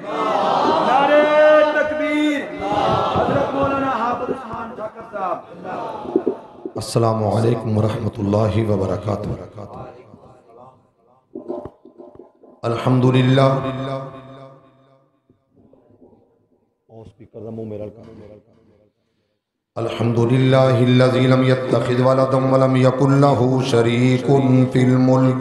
نعرے تکبیر حضرت مولانا حافظ عثمان ٹھاکر صاحب السلام علیکم ورحمۃ اللہ وبرکاتہ الحمدللہ الحمدللہ الذی لم یتخذ ولدا ولم یکن له شریک فی الملک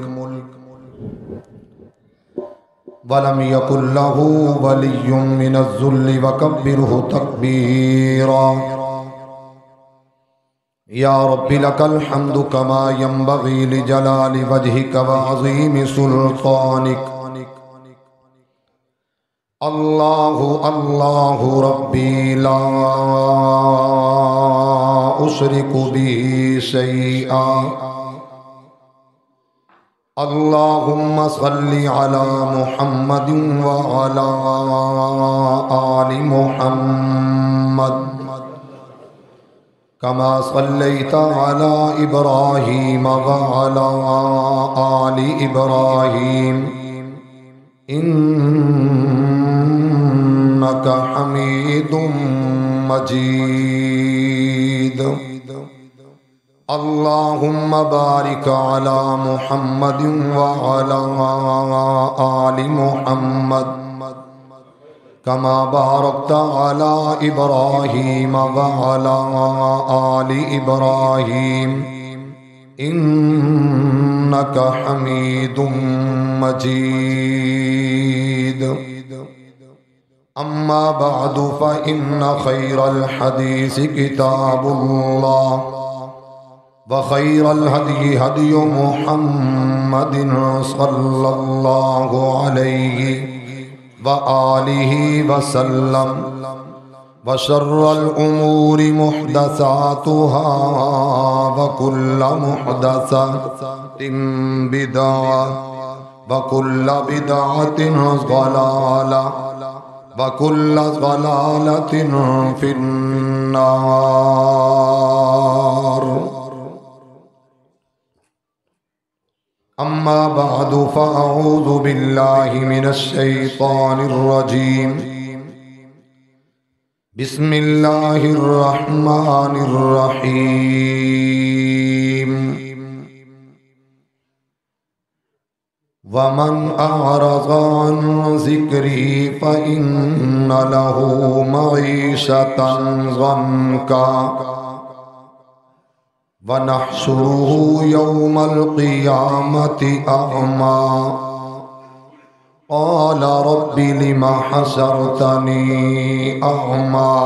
ولم یکن له ولی من الذل وکبرہ تکبیرا یا رب لک الحمد کما ینبغی لجلال وجہک وعظیم سلطانک اللہ اللہ ربی لا اشرک به شیئا اللہم صل علی محمد وعلی آل محمد کما صلیت علی ابراہیم وعلی آل ابراہیم انک حمید مجید اللہم بارک علی محمد وعلی آل محمد کما بارکت علی ابراہیم وعلی آل ابراہیم انک حمید مجید اما بعد فإن خیر الحدیث کتاب اللہ وخیر الہدی ہدی محمد صلی اللہ علیہ وآلہ وسلم وشر الامور محدثاتها وكل محدثات بدعة وكل بدعة ضلالة وكل ضلالة في النار اما بعد فاعوذ باللہ من الشیطان الرجیم بسم اللہ الرحمن الرحیم ومن اعرض عن ذکری فإن له معیشة ضنکا وَنَحْشُرُهُ يَوْمَ الْقِيَامَةِ أَعْمَى قَالَ رَبِّ لِمَ حَشَرْتَنِي أَعْمَى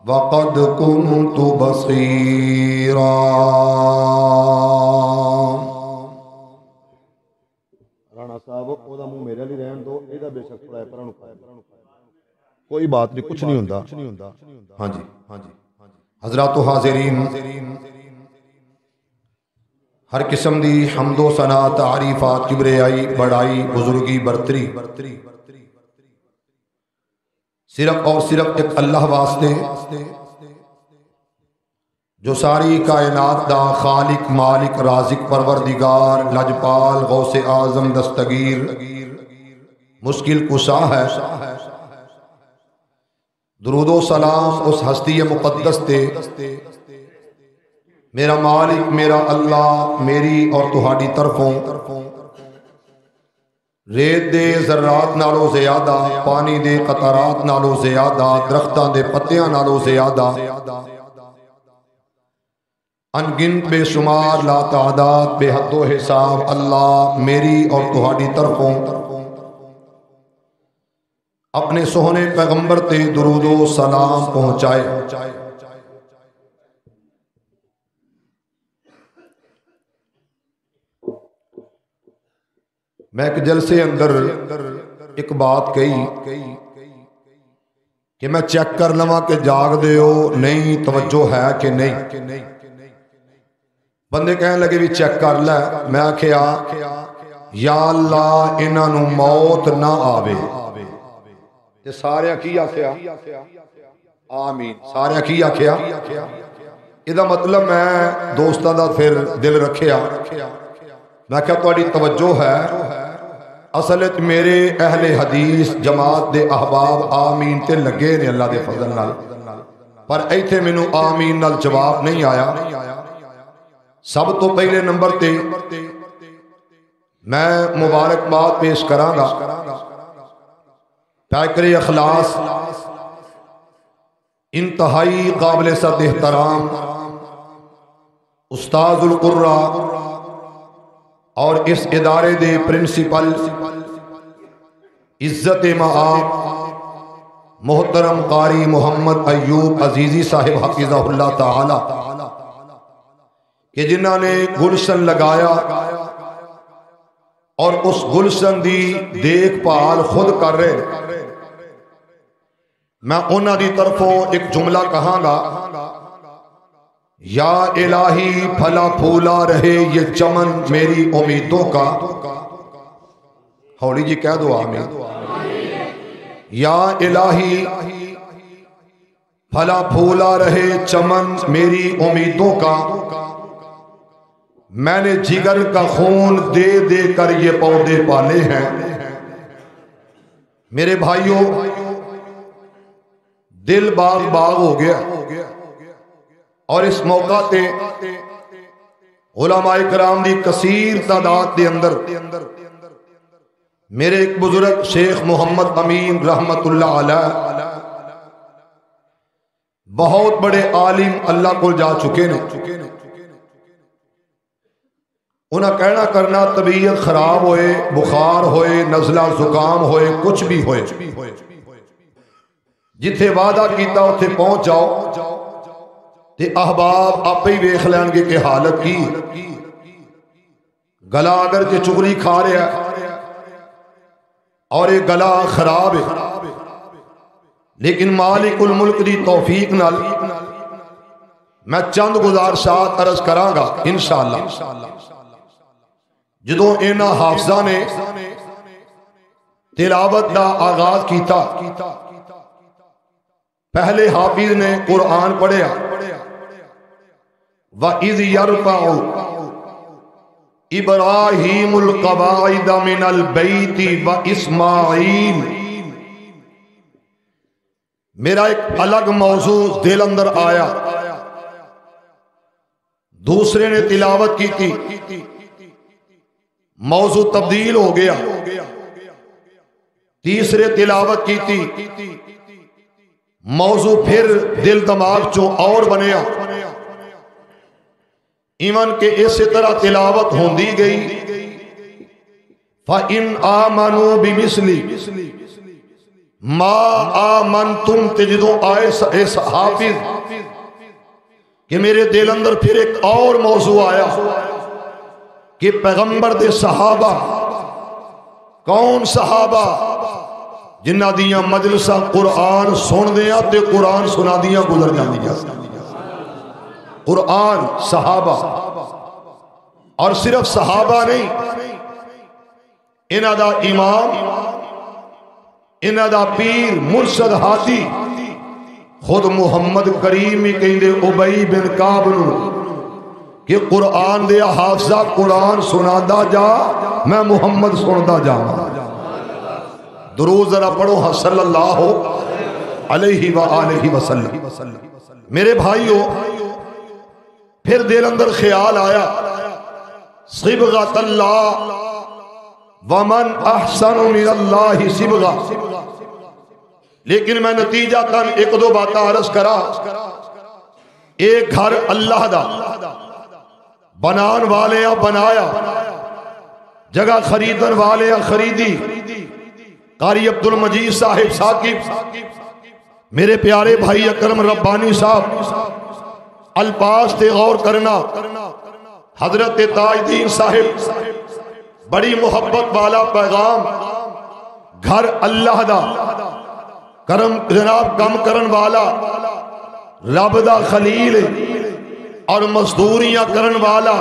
وَقَدْ كُنْتُ بَصِيرًا۔ رانا صاحب اودا منہ میرے لی رہن دو ایدہ بے شک پڑھائے پرانو پائے کوئی بات نہیں کچھ نہیں ہوندہ ہاں جی حضرات و حاضرین ہر قسم دی حمد و ثنا تعریفات کبریائی بڑائی بزرگی برتری صرف اور صرف ایک اللہ واسطے جو ساری کائنات دا خالق مالک رازق پروردگار لجپال غوث اعظم دستگیر مشکل کشا ہے۔ درود و سلام اس ہستی مقدس تے میرا مالک میرا اللہ میری اور تہاڈی طرفوں ریت دے ذرات نالو زیادہ پانی دے قطرات نالو زیادہ درختاں دے پتیاں نالو زیادہ انگنت بے شمار لا تعداد بے حد و حساب اللہ میری اور تہاڈی طرفوں اپنے سوہنے پیغمبر تے درود و سلام پہنچائے۔ میں ایک جلسے اندر ایک بات کہی کہ میں چیک کر لواں کہ جاگ دے ہو نہیں توجہ ہے کہ نہیں۔ بندے کہنے لگے بھی چیک کر لے، میں آکھیا یا اللہ انہاں نو موت نہ آوے۔ سارے کی آکھیا آمین، سارے کی آکھیا۔ یہ مطلب میں دوستاں دا پھر دل رکھیا، میں کہا تہاڈی توجہ ہے اصل میرے اہل حدیث جماعت دے احباب آمین تے لگے نے اللہ دے فضل نال، پر ایتھے مینوں آمین نال جواب نہیں آیا۔ سب تو پہلے نمبر تے میں مبارکباد پیش کراں گا پیکر اخلاص انتہائی قابل صد احترام استاذ القرآن اور اس ادارے دے پرنسپل عزت مآب محترم قاری محمد ایوب عزیزی صاحب حفظہ اللہ تعالی کہ جنہاں نے گلشن لگایا اور اس گلشن دی دیکھ بھال خود کر رہے، میں انہاں دی طرفوں ایک جملہ کہاں گا، یا الہی پھلا پھولا رہے یہ چمن میری امیدوں کا، ہولی جی کہہ دو آمین۔ یا الہی پھلا پھولا رہے چمن میری امیدوں کا، میں نے جگر کا خون دے دے کر یہ پودے پالے ہیں۔ میرے بھائیوں دل باغ باغ ہو گیا، اور اس موقع تے علماء کرام دی کثیر تعداد دے اندر میرے ایک بزرگ شیخ محمد امین رحمت اللہ علیہ بہت بڑے عالم اللہ کو جا چکے نے، انہاں کہنا کرنا طبیعت خراب ہوئے، بخار ہوئے، نزلہ زکام ہوئے، کچھ بھی ہوئے، جتھے وعدہ کیتا اتھے پہنچ جاؤ تے احباب آپ ہی ویکھ لین گے کہ حالت کی گلا اگر کہ چغلی کھا رہا ہے اور یہ گلا خراب ہے، لیکن مالک الملک دی توفیق نال میں چند گزارشات عرض کراں گا انشاءاللہ۔ جدوں انہاں حافظاں نے تلاوت دا آغاز کیتا، پہلے حافظ نے قرآن پڑھیا، وَإِذْ يَرْفَعُ إِبْرَاهِيمُ الْقَوَاعِدَ مِنَ الْبَيْتِ وَإِسْمَاعِيلُ۔ میرا ایک الگ موضوع دل اندر آیا، دوسرے نے تلاوت کی تھی، موضوع تبدیل ہو گیا، تیسرے تلاوت کی تھی، موضوع پھر دل دماغ چو اور بنیا، ایمان کہ اسی طرح تلاوت ہوندی گئی۔ فَإِنْ آمَنُوا بِمِثْلِ مَا آمَنْتُمْ، تجدوں آئے اس حافظ کہ میرے دل اندر پھر ایک اور موضوع آیا کہ پیغمبر دے صحابہ کون صحابہ جنہ دیاں مجلسہ قرآن سن دیاں تے قرآن سنا دیاں گزر جاندیاں، قرآن صحابہ، اور صرف صحابہ نہیں، انہاں دا امام، انہاں دا پیر مرشد ہادی خود محمد کریم ہی کہندے ابئی بن کعب نو کہ قرآن دے حافظہ قرآن سنادا جا، میں محمد سندا جاواں۔ درود ذرا پڑھو صلی اللہ علیہ وآلہ وسلم۔ میرے بھائیو پھر دل اندر خیال آیا صبغۃ اللہ ومن احسن من اللہ صبغہ، لیکن میں نتیجہ تن ایک دو باتاں عرض کرا۔ ایک گھر اللہ دا بنان والے بنایا، جگہ خریدن والے خریدی۔ قاری عبدالمجید صاحب ثاقب، میرے پیارے بھائی اکرم ربانی صاحب، الفاظ تے غور کرنا، حضرت تاج الدین صاحب بڑی محبت والا پیغام، گھر اللہ دا کرم جناب کم کرن والا، رب دا خلیل اور مزدوریاں کرن والا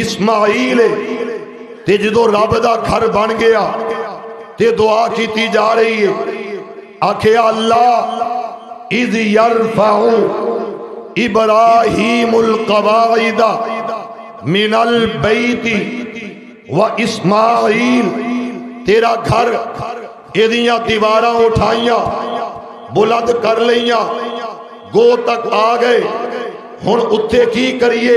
اسماعیل، تے جدو رب دا گھر بن گیا تے دعا کیتی جا رہی ہے، آکھیا اللہ اذ یرفع ابراہیم القواعد من البیت و اسماعیل تیرا گھر ایدیاں دیواراں اٹھائیاں بلند کر لیاں گو تک آ گئے ہن اتھے کی کریے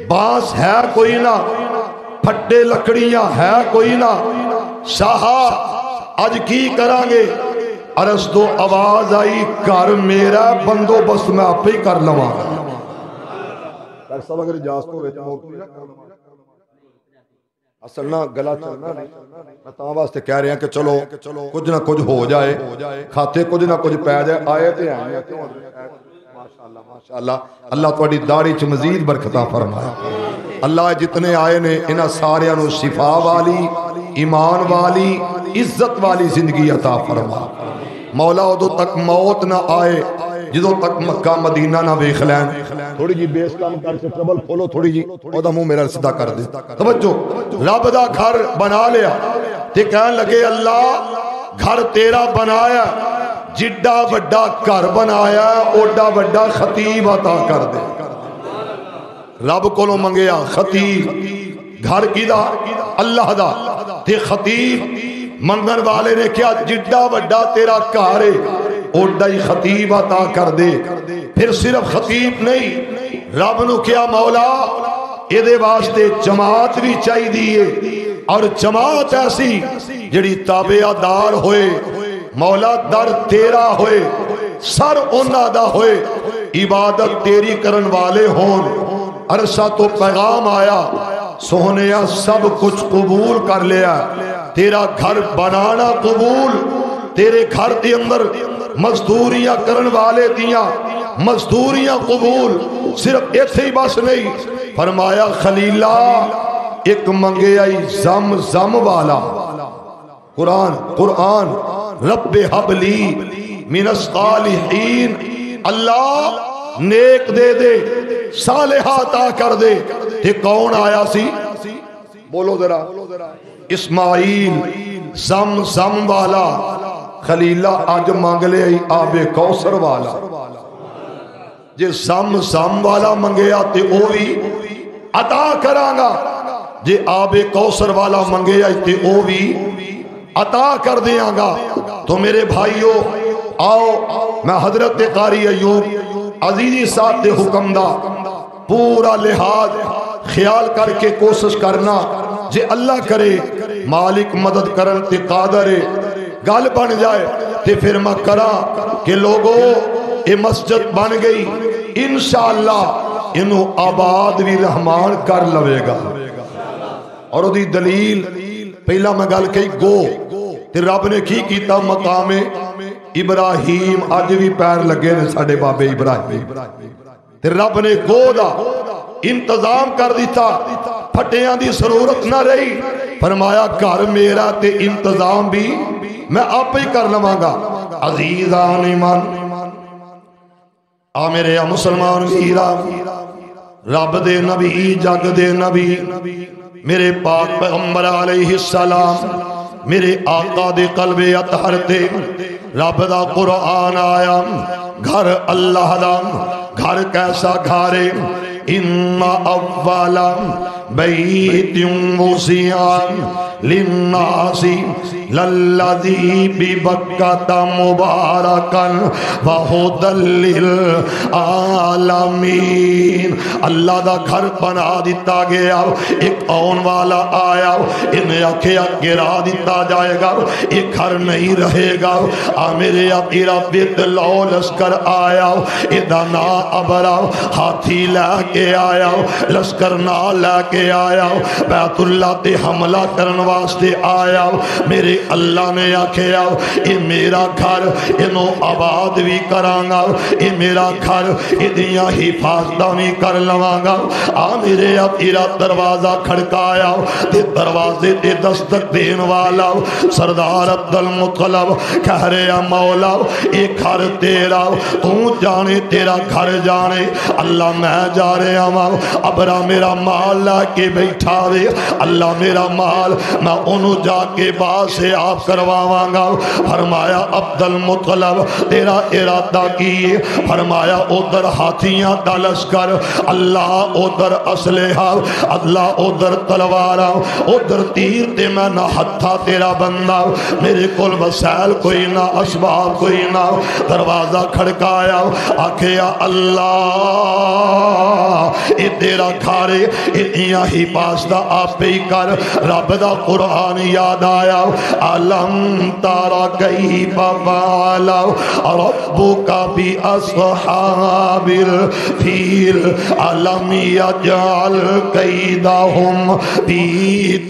بانس ہے کوئی نہ پھٹے لکڑیاں ہے کوئی نہ شاہا اج کی کرانگے عرض تو آواز آئی گھر میرا بندوبست میں آپ ہی کر لواں ڈاکٹر صاحب اگر اجازت ہوئے تو موقع اصل نہ گلا چلنا نہیں میں تاں واسطے کہہ رہے ہیں کہ چلو کچھ نہ کچھ ہو جائے کھاتے کچھ نہ کچھ پہ جائے آئے تے ہیں ماشاءاللہ اللہ تواڈی داڑھی چ مزید برکتاں فرمائے اللہ جتنے آئے نے انہاں ساریاں نو شفا والی ایمان والی عزت والی زندگی عطا فرما مولا ادو تک موت نہ آئے جدو تک مکہ مدینہ نہ ویکھ لین تھوڑی جی بیس کام کر کے ٹربل کھولو تھوڑی جی او دا منہ میرا سیدھا کر دے توجہ رب دا گھر بنا لیا تے کہن لگے اللہ گھر تیرا بنایا جڈا وڈا گھر بنایا اوڈا وڈا خطیب عطا کر دے رب کولوں منگیا خطیب گھر کیدا اللہ دا تے خطیب منگن والے نے کیا جڈا وڈا تیرا گھر ہے اوڈا ہی خطیب عطا کر دے پھر صرف خطیب نہیں رب نو کیا مولا اے دے واسطے جماعت بھی چاہی دیئے اور جماعت ایسی جڑی تابعہ دار ہوئے مولا در تیرا ہوئے سر انہاں دا ہوئے عبادت تیری کرن والے ہون عرصہ تو پیغام آیا سونیا سب کچھ قبول کر لیا تیرا گھر بنانا قبول تیرے گھر دے اندر مزدوریاں کرن والے دیاں مزدوریاں قبول صرف ایسے ہی بس نہیں فرمایا خلیلہ ایک منگے آئی زم زم والا قرآن رب حبلی من الصالحین اللہ نیک دے دے صالحہ عطا کر دے تے کون آیا سی بولو ذرا اسماعیل زم زم والا خلیلہ آج مانگ لے آب کوثر والا جے زم زم والا منگیا تے او بھی عطا کرانگا جے آب کوثر والا منگیا تے او بھی عطا کر دیاں گا تو میرے بھائیو آؤ میں حضرت قاری ایوب عزیزی صاحب دے حکم دا پورا لحاظ خیال کر کے کوشش کرنا جے اللہ کرے مالک مدد کرن تے قادر گل بن جائے تے پھر میں کرا کہ لوگوں یہ مسجد بن گئی انشاءاللہ انہوں آباد بھی رحمان کر لوے گا اور دی دلیل پہلا میں گل کہی گو تے رب نے کی کیتا مقام ابراہیم آج بھی پیر لگے نے ساڑھے بابے ابراہیم تے رب نے گو دا انتظام کر دیتا پھٹیاں دی ضرورت نہ رہی فرمایا گھر میرا تے انتظام بھی میں آپ ہی کر لواں گا عزیزان ایمان آ میرے مسلمان ویرا رب دے نبی جگ دے نبی میرے پاک پیغمبر علیہ السلام میرے آقا دے قلب اطہر تے رب دا قرآن آیا گھر اللہ دا گھر کیسا گھارے ان اولا بیت وسع للناس للذی ببکۃ مبارکا وہدی للعالمین اللہ دا گھر بنا دیتا گیا ایک آن والا آیا انہیں آکھیا گرا دیتا جائے گا ایک گھر نہیں رہے گا میرے اپیرا بیت لو لشکر آیا ادھا نا ابرا ہاتھی لے کے آیا لشکر نہ لے کے آیا بیت اللہ تے حملہ کرن واسطے آیا میرے اللہ نے آکھیا اے میرا گھر انہوں آباد بھی کرانگا اے میرا گھر ادھیاں حفاظتہ بھی کر لوانگا میرے اپیرا دروازہ کھڑکایا تے دروازے تے دستک دین والا سردار عبدالمطلب کہہ رہے مولا اے گھر تیرا تو جانے تیرا گھر جانے اللہ میں جا رہے ہوں ابرا میرا مال لا کے بیٹھا دے اللہ میرا مال میں انہوں جا کے باس سے آپ کرواواں گا۔ فرمایا عبد المطلب تیرا ارادہ کی؟ فرمایا ادھر ہاتھیاں دا لشکر، اللہ ادھر اسلحہ، اللہ ادھر تلواراں، ادھر تیر تے میں نہ ہتھا تیرا بندہ، میرے کول وسائل کوئی نہ، اسباب کوئی نہ۔ دروازہ کھڑکایا، آکھیا اللہ اے تیرا گھارے اتیاں ہی پاسدہ آپ ہی کر۔ رب دا قرآن یاد آیا، علم تارا کیف فعل ربک باصحاب الفیل علم یجعل کیدہم فی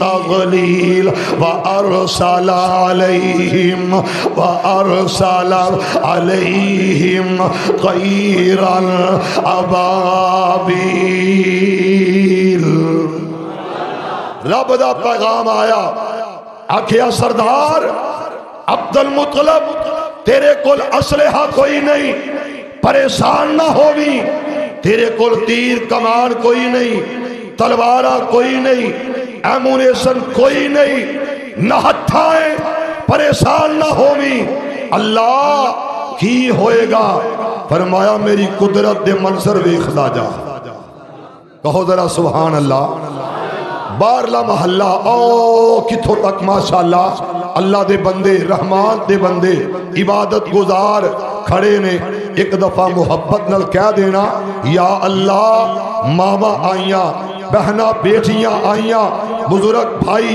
تضلیل وارسل علیہم طیرا ابابیل۔ رب دا پیغام آیا، آکھیا سردار عبد المطلب تیرے کول اسلحہ کوئی نہیں، پریشان نہ ہووی، تیرے کول تیر کمان کوئی نہیں، تلوارہ کوئی نہیں، ایمونیشن کوئی نہیں، نہ ہتھائیں، پریشان نہ ہووی۔ اللہ کی ہوئے گا؟ فرمایا میری قدرت دے منظر ویکھدا جا۔ کہو ذرا سبحان اللہ۔ بارلا محلہ او کتھوں تک ماشاءاللہ اللہ دے بندے، رحمان دے بندے، عبادت گزار کھڑے نے۔ ایک دفعہ محبت نل کہہ دینا یا اللہ، ماما آئیاں، بہنا بیٹیاں آئیاں، بزرگ بھائی،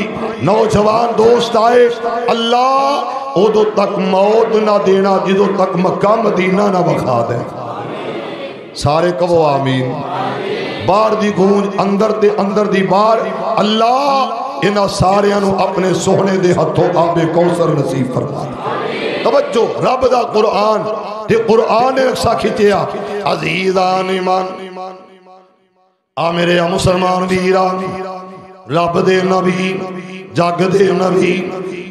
نوجوان دوست آئے، اللہ ادو تک موت نہ دینا جدو تک مکہ مدینہ نہ بکھا دے۔ سارے کہو آمین۔ بار دی گونج اندر تے اندر دی بار، اللہ انہاں ساریاں نو اپنے سونے دے ہتھوں آب کوثر نصیب فرما دے۔ توجہ، رب دا قرآن تے قرآن نے رکھسا کھتیا۔ عزیزان ایمان آ میرے مسلمان ویران، رب دے نبی، جگ دے نبی،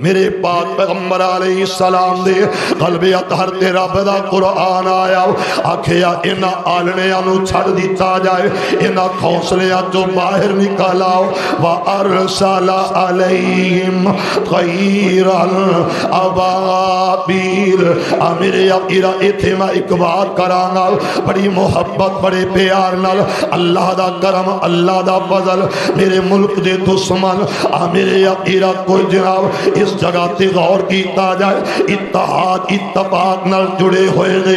میرے پاک پیغمبر علیہ السلام دے قلب اطہر تے رب دا قرآن آیا، آکھیا انہاں آلنیاں نو چھڑ دیتا جائے، انہاں کھوسلیاں جو باہر نکال آؤ، وَأَرْسَلَ عَلَيْهِمْ طَيْرًا أَبَابِيلَ۔ میرے ابیرا ایتھے میں ایک بات کرانا، بڑی محبت بڑے پیار نال، اللہ دا کرم اللہ دا فضل، میرے ملک دے دشمن میرے ابیرا کوئی جناب اس جگہ تے غور کیتا جائے، اتحاد اتفاق نال جڑے ہوئے نے۔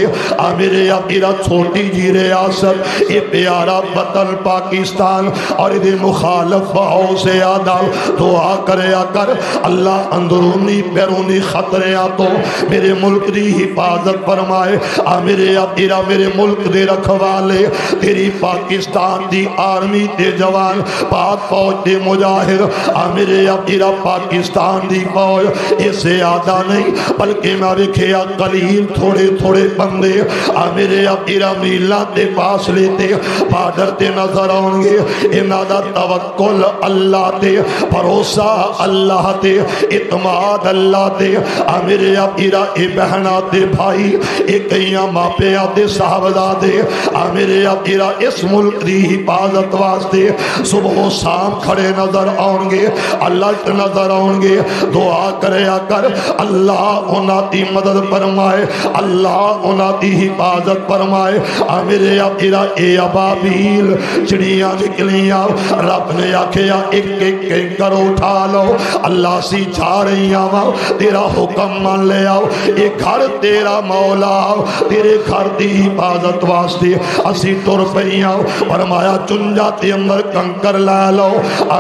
میرے ابیرا چھوٹی جی ریاست، یہ پیارا وطن پاکستان اور یہ مخالف بہو سے آدھا دعا کریا کر اللہ اندرونی بیرونی خطریاں تو میرے ملک دی حفاظت فرمائے۔ میرے ابیرا میرے ملک دے رکھوالے، تیری پاکستان دی آرمی دے جوان، پاک فوج دے مجاہر، میرے ابیرا پاکستان دی فوج اس سے آدھا نہیں بلکہ میں رکھیا قلیل تھوڑے تھوڑے بندے میرے ابیرا میلہ دے پاس لیتے بارڈر تے نظر آؤں گے۔ انہاں دا توکل اللہ تے، بھروسہ اللہ تے، اعتماد اللہ تے۔ میرے ابیرا اے بہنا تے بھائی، اے کئیاں ماپیاں تے صاحبزادے، میرے ابیرا اس ملک دی حفاظت واسطے صبح و شام کھڑے نظر آؤں گے، الرٹ نظر آؤں گے۔ دعا کریا کر اللہ انہاں دی مدد فرمائے، اللہ انہاں دی حفاظت فرمائے۔ میرے ابیرا اے ابابیل چڑیاں نکلیاں، رب نے آکھیا ایک ایک کنکر اٹھا لو، اللہ سی جا رہی آواں، تیرا حکم مان لے آؤ، اے گھر تیرا مولا، تیرے گھر دی حفاظت واسطے اسی تر پئیاں۔ فرمایا چنجا تے اندر کنکر لے لو،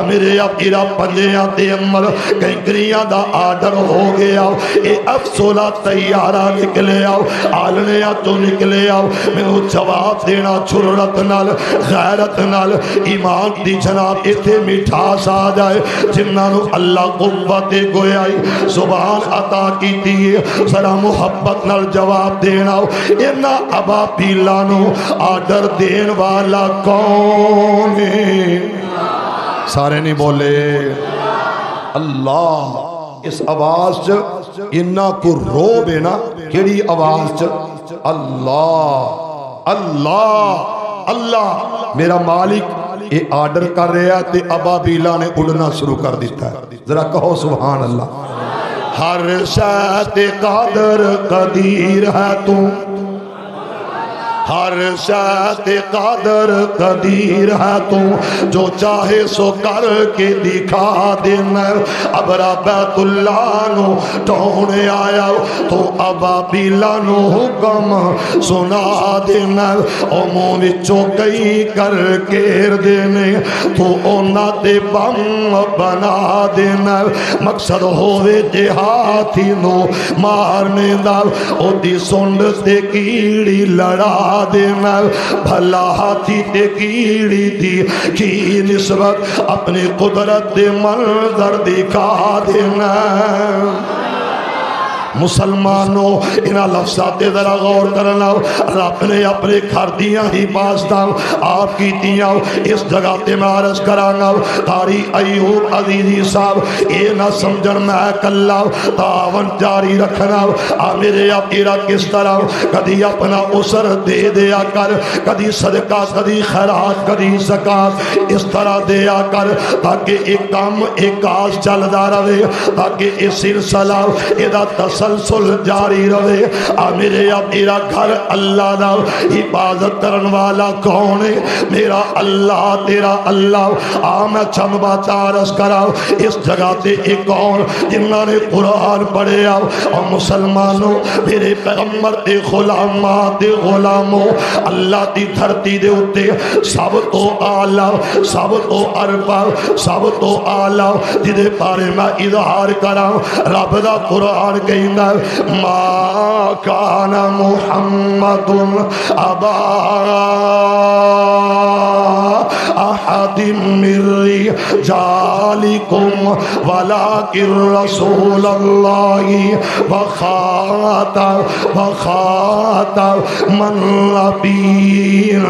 میرے ابیرا پنجیاں تے اندر کنکریاں دا آڈر ہو گیا، اے افسولہ تیارہ نکلے آؤ، آلنیاں تو نکلے آؤ۔ میں وہ جواب دینا جرات نال، غیرت نال، ایمان دی جناب ایتھے مٹھاس آ جائے، جنہاں نو اللہ قوت گویائی زبان عطا کی دیئے، ذرا محبت نال جواب دینا۔ انہاں ابابیلاں نو آڈر دین والا کون ہے؟ سارے نہیں بولے اللہ۔ اس آواز چ انہاں کو روب ہے نا، کیڑی آواز چ اللہ اللہ اللہ۔ میرا مالک یہ آرڈر کر رہا ہے تے ابابیلا نے اڑنا شروع کر دیتا ہے، ذرا کہو سبحان اللہ۔ ہر شے تے قادر قدیر ہے تو ہر شے تے قادر قدیر ہے تو جو چاہے سو کر کے دکھا دینا ابرا بیت اللہ نو ٹونے آیا تو ابابیلا نو حکم سنا دینا او منہ وچوں کئی کر کیر دینے تو اونا تے بم بنا دینا مقصد ہوئے جہاتی نو مارنے دا او دی سنڈ تے کیڑی لڑا دینا بھلا ہاتھی تے کیڑی دی کی نسبت اپنی قدرت دے منظر دکھا دینا مسلمانوں انہا لفظات ذرا غور کرنا رب نے اپنے گھر دیاں ہی بازداں آپ کی دیاں اس جگہ تے میں عرض کرانا قاری ایوب عزیزی صاحب اے نہ سمجھن میں کلا تعاون جاری رکھنا میرے اپیرا کس طرح کدی اپنا اسر دے دیا کر کدی صدقہ کدی خیرات کدی زکات اس طرح دیا کر تاکہ ایک کام ایک کاز چلدا رہے تاکہ اس سلسلہ ادا تسلسل جاری رہے میرے میرا گھر اللہ دا حفاظت کرن والا کون ہے میرا اللہ تیرا اللہ میں چند بات عرض کرا اس جگہ تے ایک اور جنہاں نے قرآن پڑھے اور مسلمانوں میرے پیغمبر تے غلامات غلاموں اللہ دی دھرتی دے اتے سب تو آلہ سب تو عربہ سب تو آلہ جدے پارے میں اظہار کرا رب دا قرآن کہیں ما کان محمد ابا احد من رجالکم ولکن رسول اللہ وخاتم النبیین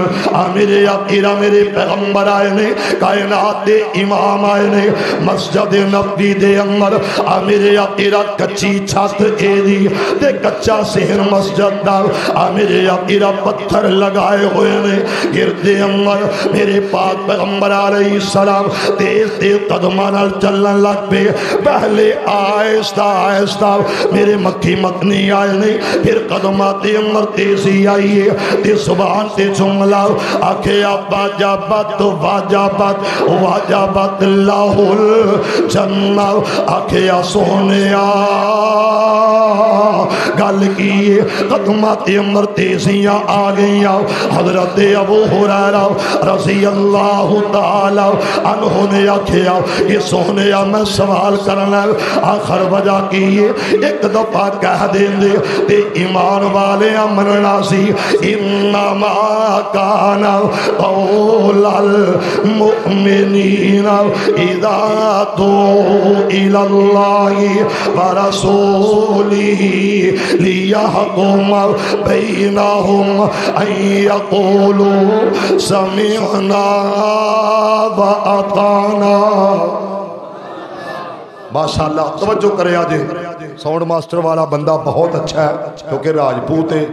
میرے اپیرا میرے پیغمبر آئے نے کائنات دے امام آئے نے مسجد نبی دے اندر میرے اپیرا کچی چھت اے دی تے کچا سہن مسجد دا میرے اپیرا پتھر لگائے ہوئے نے گردے اندر میرے پاک پیغمبر علیہ السلام تیز تیز قدمانال چلن لگ پہ پہلے آہستہ آہستہ میرے مکھی مکنی آئے نے پھر قدمات اندر تیزی آئیے تے زبان تے جملہ آکھے واجبت واجبت واجبت اللہ الجنہ آکھے سونے گل کی قدمات اندر تیزیاں آ گئیاں حضرت ابو ہریرہ رضی اللہ تعالی عنہ نے آکھیا کہ سونیا میں سوال کرنا آخر وجہ کی ایک دفعہ کہہ دیں دے تے ایمان والے مننا سی انما کان قول المؤمنین اذا دعوا الی اللہ ورسولہ لیحکم بینہم ان یقولوا سمعنا وَأَطَعْنَا ماشاءاللہ توجہ کرے آجے ساؤنڈ ماسٹر والا بندہ بہت اچھا ہے کیونکہ راجپوت ہے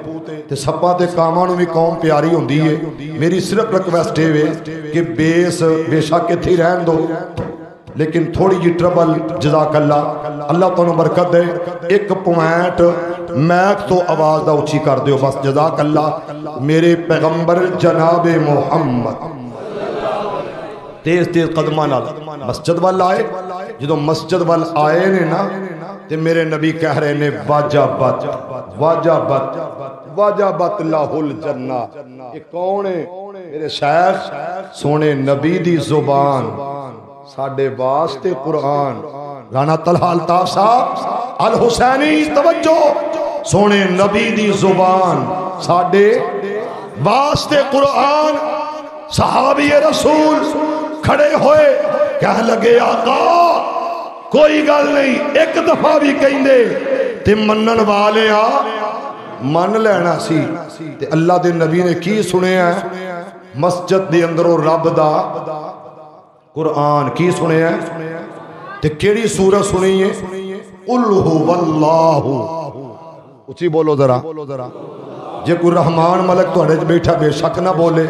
تے سپا تے کامانو بھی قوم پیاری ہوندی ہے میری صرف ریکویسٹ ہے کہ بیس بے شک تھی رہن دو لیکن تھوڑی جی ٹربل جزاک اللہ اللہ تو برکت دے ایک پوائنٹ میک تو آواز دا اچھی کر دیو بس جزاک اللہ میرے پیغمبر جناب محمد تیز تیز قدمان مسجد وال آئے جدو مسجد وال آئے نے نا تے میرے نبی کہہ رہے نے واجبت واجبت واجبت اللہ الجنہ یہ کون ہے میرے شیخ سونے نبی دی زبان ساڑھے واسطے قرآن رانا طلحہ الطاف صاحب الحسینی توجہ سونے نبی دی زبان ساڑھے واسطے قرآن صحابی رسول کھڑے ہوئے کہہ لگے آقا کوئی گل نہیں ایک دفعہ بھی کہیں دے تے منن والے من لینا سی تے اللہ دے نبی نے کی سنے ہیں مسجد دے اندروں رب دا قرآن کی سنے ہیں تے کیڑی سورہ سنی ہے قل هو اللہ اچھی بولو ذرا جے کوئی رحمان ملک تو اڑے بیٹھا بے شک نہ بولے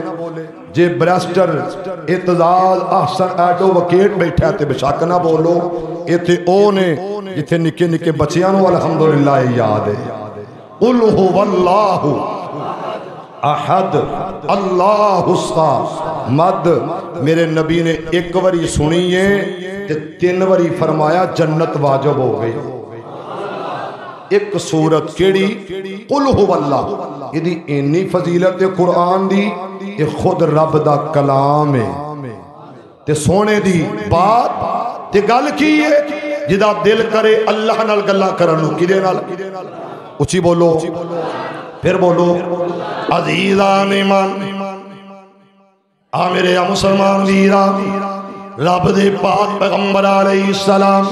جے بریسٹر اعتزاز احسن ایڈووکیٹ بیٹھا تے بشک نہ بولو ایتھے او نے جتھے نکے نکے بچیاں نو الحمدللہ یاد ہے قل هو اللہ احد اللہ الصمد میرے نبی نے ایک واری سنی ہے تے 3 واری فرمایا جنت واجب ہو گئی ایک سورت کیڑی قل هو اللہ یہ دی اینی فضیلت قرآن دی یہ خود رب دا کلام ہے تے سونے دی بات تے گل کی ہے جدا دل کرے اللہ نال گلاں کرن نو کدے نال اچھی بولو پھر بولو عزیزان ایمان آ میرے مسلمان ویرا رب دے پاک پیغمبر علیہ السلام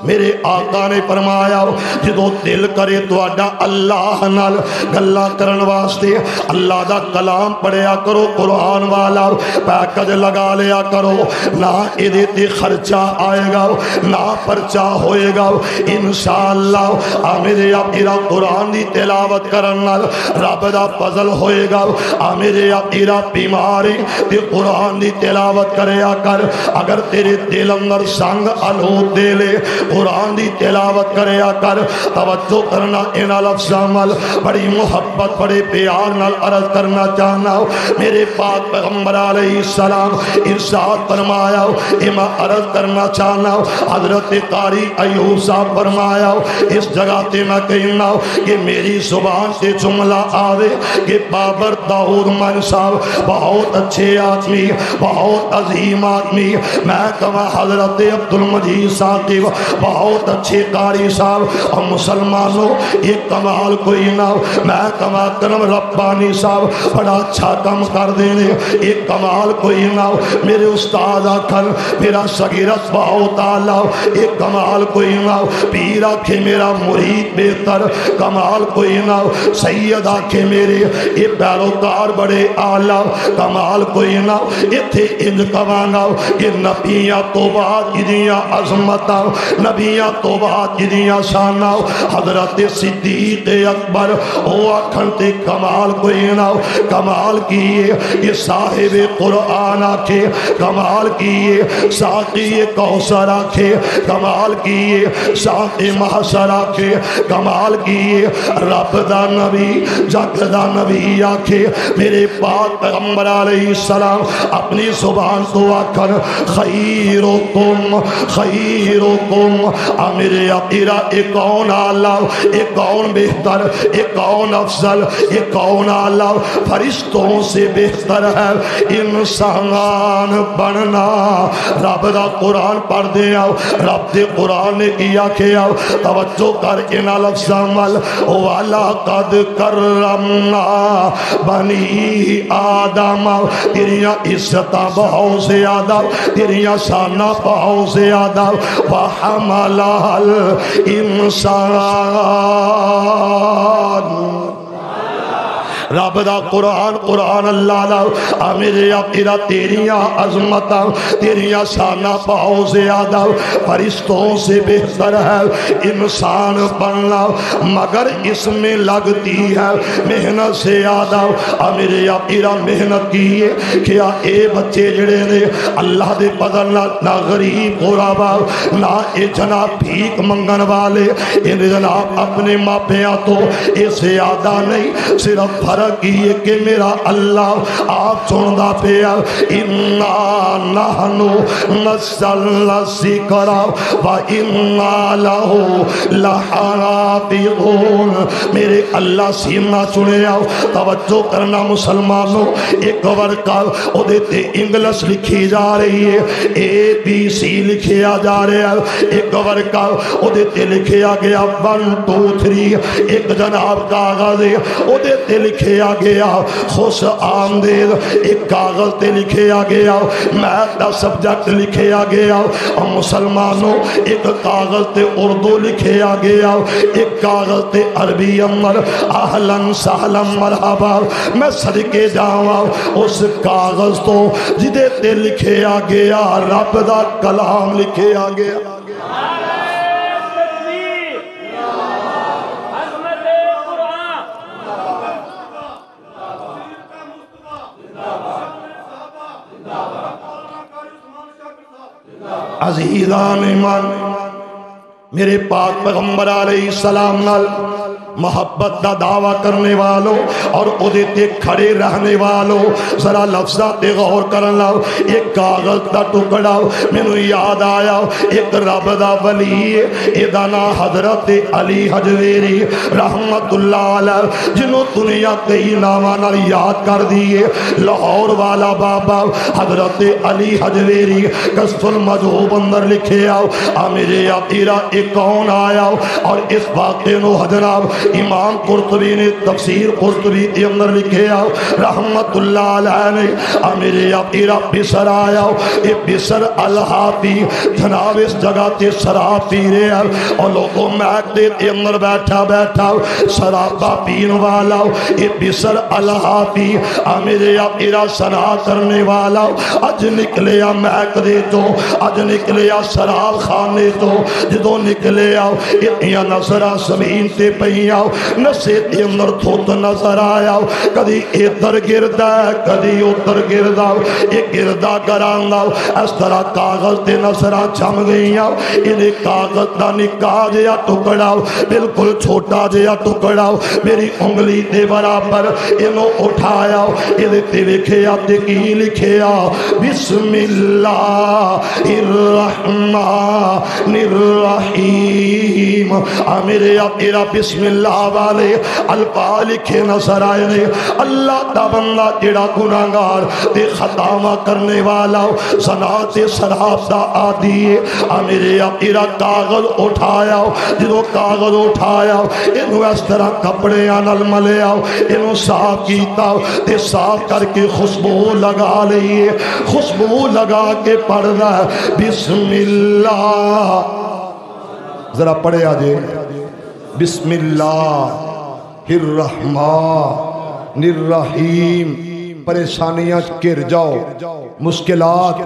میرے آقا نے فرمایا جدو دل کرے تو آڈا اللہ نال گلہ کرن واسطے اللہ دا کلام پڑھیا کرو قرآن والا پیکج لگا لیا کرو نہ ادھے تے خرچہ آئے گا نہ پرچہ ہوئے گا انشاءاللہ میرے اپیرا قرآن دی تلاوت کرن نال رب دا فضل ہوئے گا میرے اپیرا بیماری تے قرآن دی تلاوت کریا کر اگر تیرے دل اندر سنگ آلود دے لے قرآن دی تلاوت کریا کر توجہ کرنا ان لفظ عمل بڑی محبت بڑے پیار نال عرض کرنا چاہنا میرے پاک پیغمبر علیہ السلام ارشاد فرمایا اما عرض کرنا چاہنا حضرت قاری ایوب صاحب فرمایا اس جگہ تے میں کہنا کہ میری زبان سے جملہ آوے کہ بابر داؤد من صاحب بہت اچھے آدمی بہت عظیم آدمی میں کہا حضرت عبدالمجید صاحب بہت اچھے قاری صاحب اور مسلمانوں یہ کمال کوئی نہ میں کہا کرم ربانی صاحب بڑا اچھا کم کر دینے یہ کمال کوئی نہ میرے استاد آکھن میرا شگیرت بہت آلہ یہ کمال کوئی نہ پیر آکھے میرا مرید بہتر کمال کوئی نہ سید آکھے میرے یہ پیروکار بڑے آلہ کمال کوئی نہ یہ تھے انج کمانا کہ نبیاں تو بعد ادیاں عظمتاں نبیاں تو بعد ادیاں شاناں حضرت صدیق اکبر او آکھن تے کمال کوئی نہ کمال کیے یہ صاحب قرآن آکھے کمال کیے ساقی کوثر آکھے کمال کیے ساقی محشر آکھے کمال کیے رب دا نبی جگ دا نبی آکھے میرے پاک پیغمبر علیہ السلام اپنی زبان تو آکھن خیرکم خیرکم میرے اپیرا ایک کون اللہ ایک کون بہتر ایک کون افضل ایک کون اللہ فرشتوں سے بہتر ہے انسان بننا رب دا قرآن پڑھ دے آؤ رب دے قرآن نے کیا کہ آؤ توجہ کر ان لفظ عمل والا قد کرمنا بنی آدم تیریاں عزتاں بہت زیادہ تیریاں شانہ بہت زیادہ وحملہ الانسان رب دا قرآن قرآن اللہ دا میرے اپیرا تیریاں عظمتاں تیریاں شانہ بہت زیادہ فرشتوں سے بہتر ہے انسان بننا مگر اس میں لگتی ہے محنت سے زیادہ میرے اپیرا محنت کیے کیا اے بچے جڑے نے اللہ دے بدل نہ غریب غرابا نہ اے جناب بھیک منگن والے ان جناب اپنے ماں پیاں تو اے زیادہ نہیں صرف فرق یہ کہ میرا اللہ آپ چھوڑا پیا اِنَّا نَحْنُ نَزَّلْنَا الذِّكْرَ وَإِنَّا لَهُ لَحَافِظُونَ میرے اللہ سینہ چنے آؤ توجہ کرنا مسلمانوں ایک ورکا او دیتے انگلش لکھی جا رہی ہے اے بی سی لکھیا جا رہا ہے ایک ورکا او دیتے لکھیا گیا 1 2 3 ایک جناب کاغذ ہے او دیتے لکھیا گیا خوش آمدید ایک کاغذ تے لکھیا گیا میتھ دا سبجیکٹ لکھیا گیا اور مسلمانوں ایک کاغذ تے اردو لکھیا گیا ایک کاغذ تے عربی امر اہلاً سہلاً مرحبا میں صدقے جاواں اس کاغذ تو جدے تے لکھیا گیا رب دا کلام لکھیا گیا عزیزان ایمان میرے پاک پیغمبر علیہ السلام نال محبت دا دعویٰ کرنے والوں اور اودے تے کھڑے رہنے والوں ذرا لفظات تے غور کرن لاؤ. ایک کاغذ دا ٹکڑا مینوں یاد آیا ایک رب دا ولی ادا نام حضرت علی حجویری رحمت اللہ علیہ جنوں دنیا کئی ناماں نال یاد کر دیے. لاہور والا بابا حضرت علی حجویری کشف المذہوب اندر لکھے آؤ میرے تیرا ایک کون آیا اور اس واقعے نو حضرات امام قرطبی نے تفسیر قرطبی کے اندر لکھے آؤ رحمت اللہ علیہ نے میرے اپیرا بسر آیا اے بسر الحافی جناب اس جگہ تے شراب پی رہے ہیں اور لوگوں میک دے اندر بیٹھا بیٹھا شرابہ پین والا اے بسر الحافی میرے اپیرا سنا کرنے والا اج نکلیا میک دے تو اج نکلیا شراب خانے تو جدو نکلے آؤ اتنیا نظرہ زمین تے پہی آؤ نسے تے اندر تھوت نظر آیا کدی ادھر گردہ کدی ادھر گردہ ایک گردہ گراندہ اس طرح کاغذ تے نظرہ چھم گئی آؤ انہیں کاغذ دا نکاح جیا ٹکڑا بالکل چھوٹا جیا ٹکڑا میری انگلی دے برابر انہوں اٹھایا انہیں تے لکھے آتے کی لکھے آ بسم اللہ الرحمن الرحیم میرے اپیرا بسم اللہ والے الفاظ لکھے نظر آئے نے. اللہ دا بندہ جڑا گناہگار تے خطامہ کرنے والا زنا تے شراب دا عادی ہے میرے اپیرا کاغذ اٹھایا جدو کاغذ اٹھایا انہوں اس طرح کپڑے نال ملے آؤ انہوں صاف کیتا تے صاف کر کے خوشبو لگا لئیے خوشبو لگا کے پڑھ رہا ہے بسم اللہ. ذرا پڑھے آجے بسم اللہ الرحمن الرحیم. پریشانیاں گر جاؤ مشکلات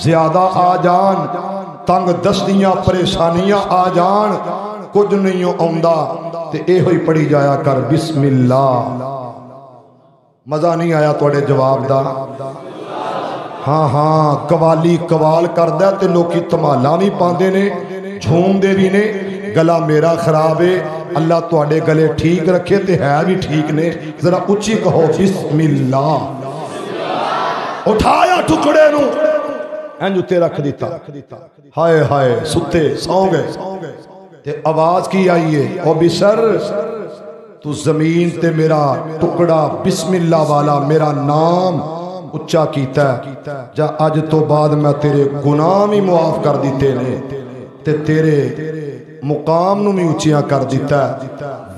زیادہ آ جان تنگ دستیاں پریشانیاں آ جان کچھ نہیں آمدہ تے اے ہوئی پڑھی جایا کر بسم اللہ. مزہ نہیں آیا توڑے جواب دا ہاں ہاں قوالی قوال کردہ تے لوکی تمالا بھی پاندے نے جھوم دے بھی نے گلا میرا خراب ہے اللہ تو آڑے گلے ٹھیک رکھے تے ہے بھی ٹھیک نے ذرا اچھی کہو بسم اللہ. اٹھایا ٹکڑے نو انجوتے رکھ دیتا ہائے ہائے ستے سو گئے تے آواز کی آئیے او بسر تو زمین تے میرا ٹکڑا بسم اللہ والا میرا نام اچھا کیتا ہے جا اج تو بعد میں تیرے گناہ بھی معاف کر دیتے نے تے تیرے مقام نو بھی اچھیاں کر دیتا ہے.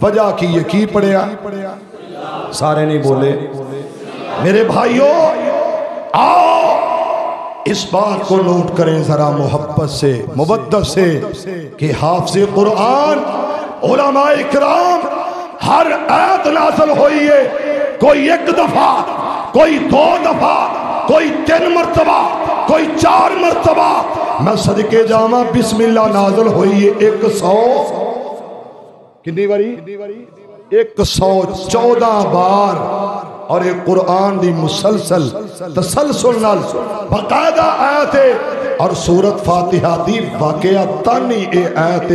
وجہ کی یہ کی پڑھیا سارے نہیں بولے میرے بھائیوں آؤ اس بات کو نوٹ کریں ذرا محبت سے مبدت سے کہ حافظ قرآن علماء اکرام ہر آیت نازل ہوئی ہے کوئی ایک دفعہ کوئی دو دفعہ کوئی 3 مرتبہ کوئی 4 مرتبہ میں صدقے جامع بسم اللہ نازل ہوئی ہے 100 کنی باری 114 بار اور ایک قرآن دی مسلسل تسلسل نال باقاعدہ آیت ہے اور سورت فاتحہ دی واقعہ تانی اے آیت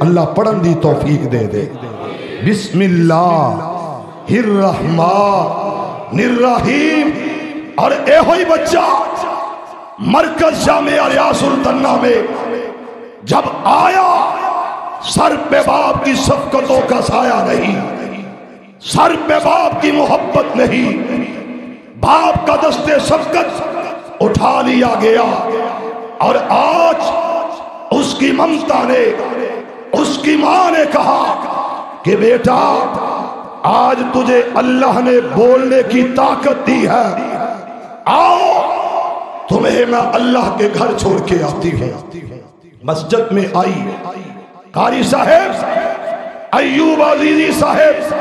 اللہ پڑھن دی توفیق دے دے. بسم اللہ الرحمن الرحیم. اور اے ہوئی بچہ مرکز جامعہ ریاض الدنہ میں جب آیا سر پہ باپ کی شفقتوں کا سایہ نہیں سر پہ باپ کی محبت نہیں باپ کا دست شفقت اٹھا لیا گیا اور آج اس کی ممتا نے اس کی ماں نے کہا کہ بیٹا آج تجھے اللہ نے بولنے کی طاقت دی ہے آؤ تمہیں میں اللہ کے گھر چھوڑ کے آتی ہوں. مسجد میں آئی قاری صاحب ایوب عزیزی صاحب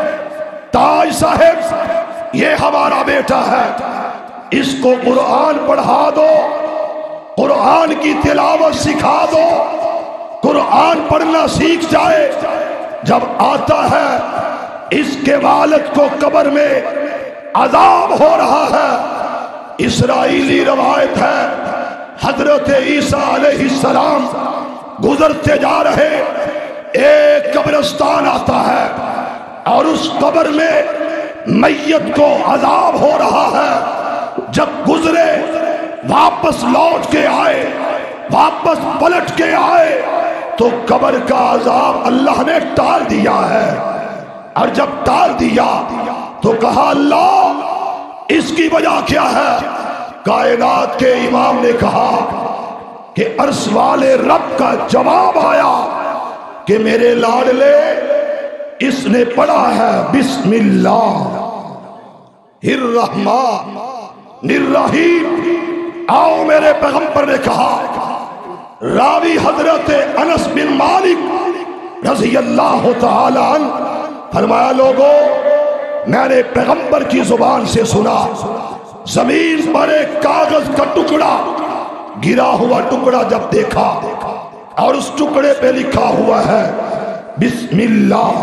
تاج صاحب یہ ہمارا بیٹا ہے اس کو قرآن پڑھا دو قرآن کی تلاوت سکھا دو قرآن پڑھنا سیکھ جائے جب آتا ہے اس کے والد کو قبر میں عذاب ہو رہا ہے. اسرائیلی روایت ہے حضرت عیسیٰ علیہ السلام گزرتے جا رہے، ایک قبرستان آتا ہے اور اس قبر میں میت کو عذاب ہو رہا ہے۔ جب گزرے، واپس لوٹ کے آئے، واپس پلٹ کے آئے تو قبر کا عذاب اللہ نے ٹال دیا ہے۔ اور جب ٹال دیا تو کہا اللہ اس کی وجہ کیا ہے؟ کائنات کے امام نے کہا کہ عرش والے رب کا جواب آیا کہ میرے لاڈلے، اس نے پڑھا ہے بسم اللہ الرحمن الرحیم۔ آؤ، میرے پیغمبر نے کہا، راوی حضرت انس بن مالک رضی اللہ تعالی عنہ فرمایا، لوگوں میں نے پیغمبر کی زبان سے سنا، زمین پر ایک کاغذ کا ٹکڑا، گرا ہوا ٹکڑا جب دیکھا اور اس ٹکڑے پہ لکھا ہوا ہے بسم اللہ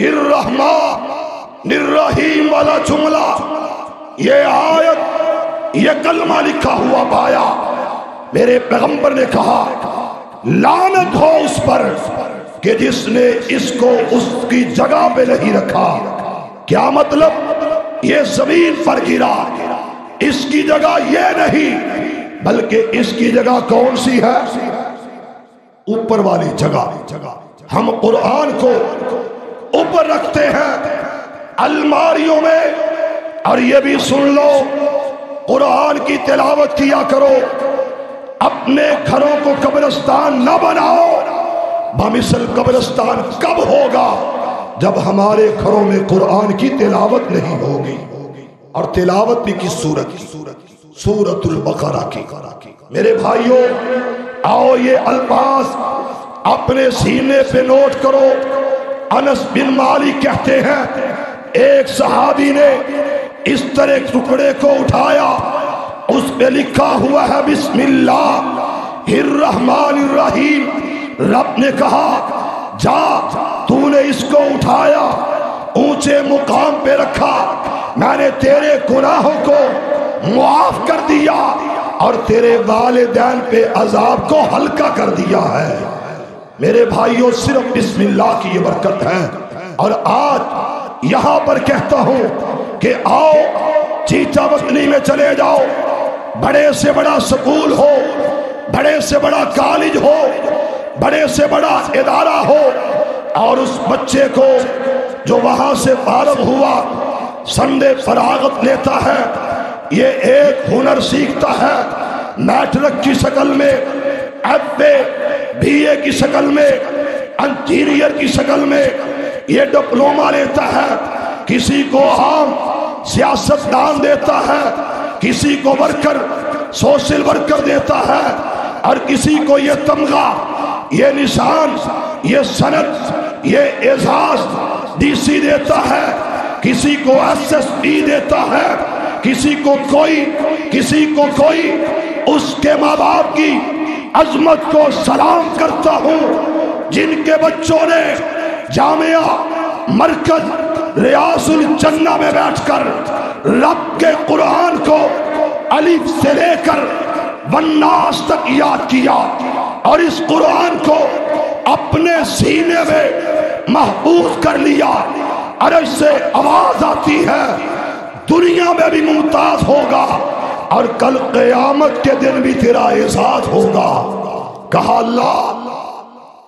الرحمن الرحیم والا جملہ، یہ آیت، یہ کلمہ لکھا ہوا پایا۔ میرے پیغمبر نے کہا لعنت ہو اس پر کہ جس نے اس کو اس کی جگہ پہ نہیں رکھا۔ کیا مطلب؟ یہ زمین پر گرا، اس کی جگہ یہ نہیں بلکہ اس کی جگہ کون سی ہے؟ اوپر والی جگہ۔ ہم قرآن کو اوپر رکھتے ہیں الماریوں میں، اور یہ بھی سن لو، قرآن کی تلاوت کیا کرو، اپنے گھروں کو قبرستان نہ بناؤ۔ بمثل قبرستان کب ہوگا؟ جب ہمارے گھروں میں قرآن کی تلاوت نہیں ہوگی۔ اور تلاوت بھی کس سورت کی؟ سورۃ البقرہ کی۔ میرے بھائیوں، آؤ یہ الفاظ اپنے سینے پہ نوٹ کرو۔ انس بن مالک کہتے ہیں ایک صحابی نے اس طرح ٹکڑے کو اٹھایا، اس پہ لکھا ہوا ہے بسم اللہ الرحمن الرحیم۔ رب نے کہا جا، تو نے اس کو اٹھایا، اونچے مقام پہ رکھا، میں نے تیرے گناہوں کو معاف کر دیا اور تیرے والدین پہ عذاب کو ہلکا کر دیا ہے۔ میرے بھائیوں، صرف بسم اللہ کی یہ برکت ہے۔ اور آج یہاں پر کہتا ہوں کہ آؤ چیتا وطنی میں چلے جاؤ، بڑے سے بڑا سکول ہو، بڑے سے بڑا کالج ہو، بڑے سے بڑا ادارہ ہو، اور اس بچے کو جو وہاں سے فارغ ہوا سنڈے فراغت لیتا ہے، یہ ایک ہنر سیکھتا ہے، میٹرک کی شکل میں، ایف اے بی اے کی شکل میں، انجینئر کی شکل میں یہ ڈپلومہ لیتا ہے، کسی کو عام سیاستدان دیتا ہے، کسی کو ورکر سوشل ورکر دیتا ہے، اور کسی کو یہ تمغہ، یہ نشان، یہ سند، یہ اعزاز ڈی سی دیتا ہے، کسی کو ایس ایس پی دیتا ہے، کسی کو کوئی۔ اس کے ماں باپ کی عظمت کو سلام کرتا ہوں جن کے بچوں نے جامعہ مرکز ریاض الجنہ میں بیٹھ کر رب کے قرآن کو الف سے لے کر والناس تک یاد کیا، اور اس قرآن کو اپنے سینے میں محفوظ کر لیا۔ عرش سے آواز آتی ہے دنیا میں بھی ممتاز ہوگا اور کل قیامت کے دن بھی تیرا اعزاز ہوگا۔ کہا اللہ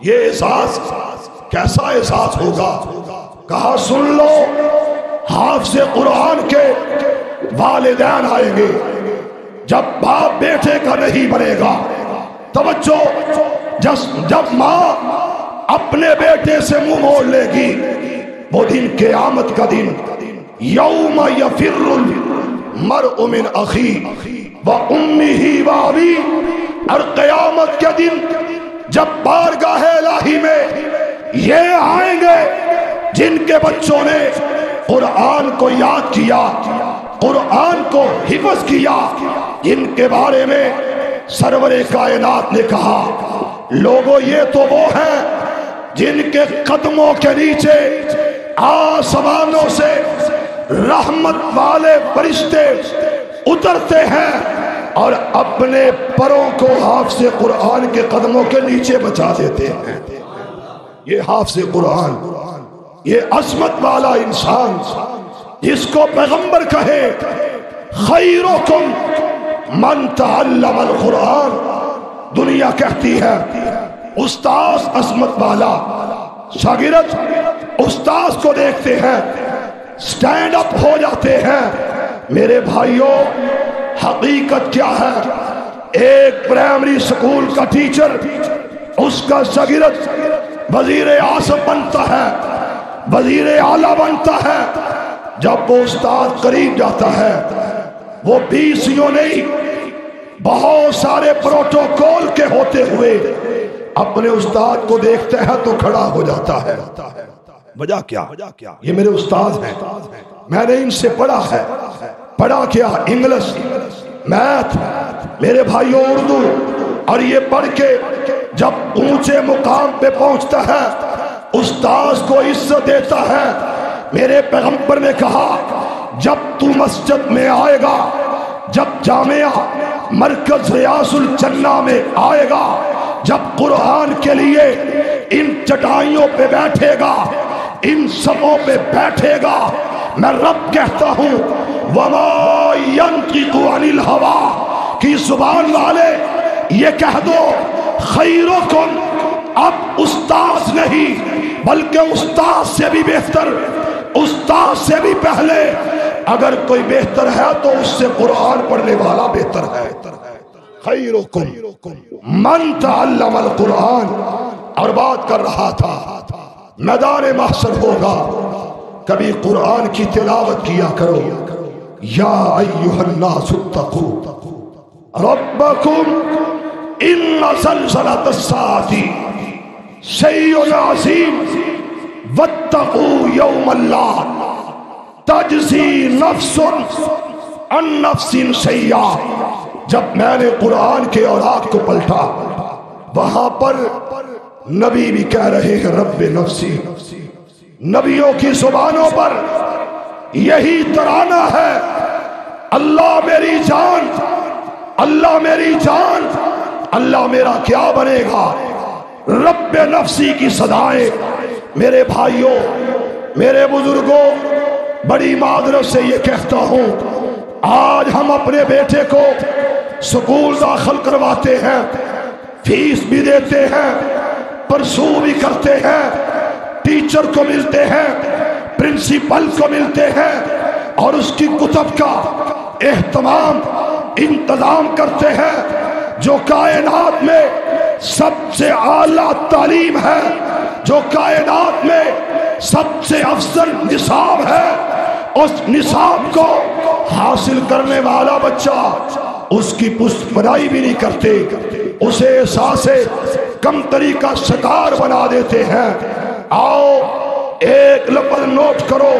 یہ اعزاز کیسا احساس ہوگا؟ کہا سن لو، حافظ قرآن کے والدین آئیں گے، جب باپ بیٹے کا نہیں بنے گا۔ توجہ، جب ماں اپنے بیٹے سے منہ موڑ لے گی، وہ دن قیامت کا دن، یوم یفر المرء من اخیہ و امہ و ابیہ، اور قیامت کے دن جب بارگاہ الہی میں یہ آئیں گے جن کے بچوں نے قرآن کو یاد کیا، قرآن کو حفظ کیا، جن کے بارے میں سرور کائنات نے کہا لوگوں یہ تو وہ ہیں جن کے قدموں کے نیچے آسمانوں سے رحمت والے فرشتے اترتے ہیں اور اپنے پروں کو حافظ قرآن کے قدموں کے نیچے بچا دیتے ہیں۔ یہ حافظ قرآن، یہ عظمت والا انسان جس کو پیغمبر کہے خیرکم من تعلم القرآن، دنیا کہتی ہے استاذ عظمت والا، شاگرد استاذ کو دیکھتے ہیں سٹینڈ اپ ہو جاتے ہیں۔ میرے بھائیوں، حقیقت کیا ہے؟ ایک پرائمری سکول کا ٹیچر، اس کا شاگرد وزیر اعظم بنتا ہے، وزیر اعلیٰ بنتا ہے۔ جب وہ استاد قریب جاتا ہے، وہ 20 نہیں بہت سارے پروٹوکول کے ہوتے ہوئے اپنے استاد کو دیکھتے ہیں تو کھڑا ہو جاتا ہے۔ وجہ کیا؟ یہ میرے استاد ہیں، میں نے ان سے پڑھا ہے۔ پڑھا کیا؟ انگلش، میتھ، میرے بھائیوں اردو۔ اور یہ پڑھ کے جب اونچے مقام پہ پہنچتا ہے، استاذ کو عزت دیتا ہے۔ میرے پیغمبر نے کہا جب تو مسجد میں آئے گا، جب جامعہ مرکز ریاض الجنہ میں آئے گا، جب قرآن کے لیے ان چٹائیوں پہ بیٹھے گا، ان سبوں پہ بیٹھے گا، میں رب کہتا ہوں وَمَا يَنْطِقُ عَنِ الْهَوَىٰ کی زبان والے یہ کہہ دو خیرکم، اب استاذ نہیں بلکہ استاذ سے بھی بہتر، استاذ سے بھی پہلے اگر کوئی بہتر ہے تو اس سے قرآن پڑھنے والا بہتر ہے۔ خیرکم من تعلم القرآن۔ اور بات کر رہا تھا میدان محشر ہوگا، کبھی قرآن کی تلاوت کیا کرو۔ یا ایھا الناس اتقوا ربکم ان زلزلۃ الساعۃ شیء عظیم واتقوا یوما لا تجزی نفس عن نفس شیئا۔ جب میں نے قرآن کے اوراق کو پلٹا، وہاں پر نبی بھی کہہ رہے ہیں رب نفسی۔ نبیوں کی زبانوں پر یہی ترانہ ہے، اللہ میری جان، اللہ میری جان، اللہ میرا کیا بنے گا؟ رب نفسی کی صدائیں۔ میرے بھائیوں، میرے بزرگوں، بڑی معذرت سے یہ کہتا ہوں، آج ہم اپنے بیٹے کو سکول داخل کرواتے ہیں، فیس بھی دیتے ہیں، پرسو بھی کرتے ہیں، ٹیچر کو ملتے ہیں، پرنسپل کو ملتے ہیں، اور اس کی کتب کا اہتمام انتظام کرتے ہیں جو کائنات میں سب سے اعلیٰ تعلیم ہے، جو کائنات میں سب سے افضل نصاب ہے۔ اس نصاب کو حاصل کرنے والا بچہ اس کی پشت پناہی بھی نہیں کرتے، اسے احساس کمتری کا شکار بنا دیتے ہیں۔ آؤ ایک لفظ نوٹ کرو،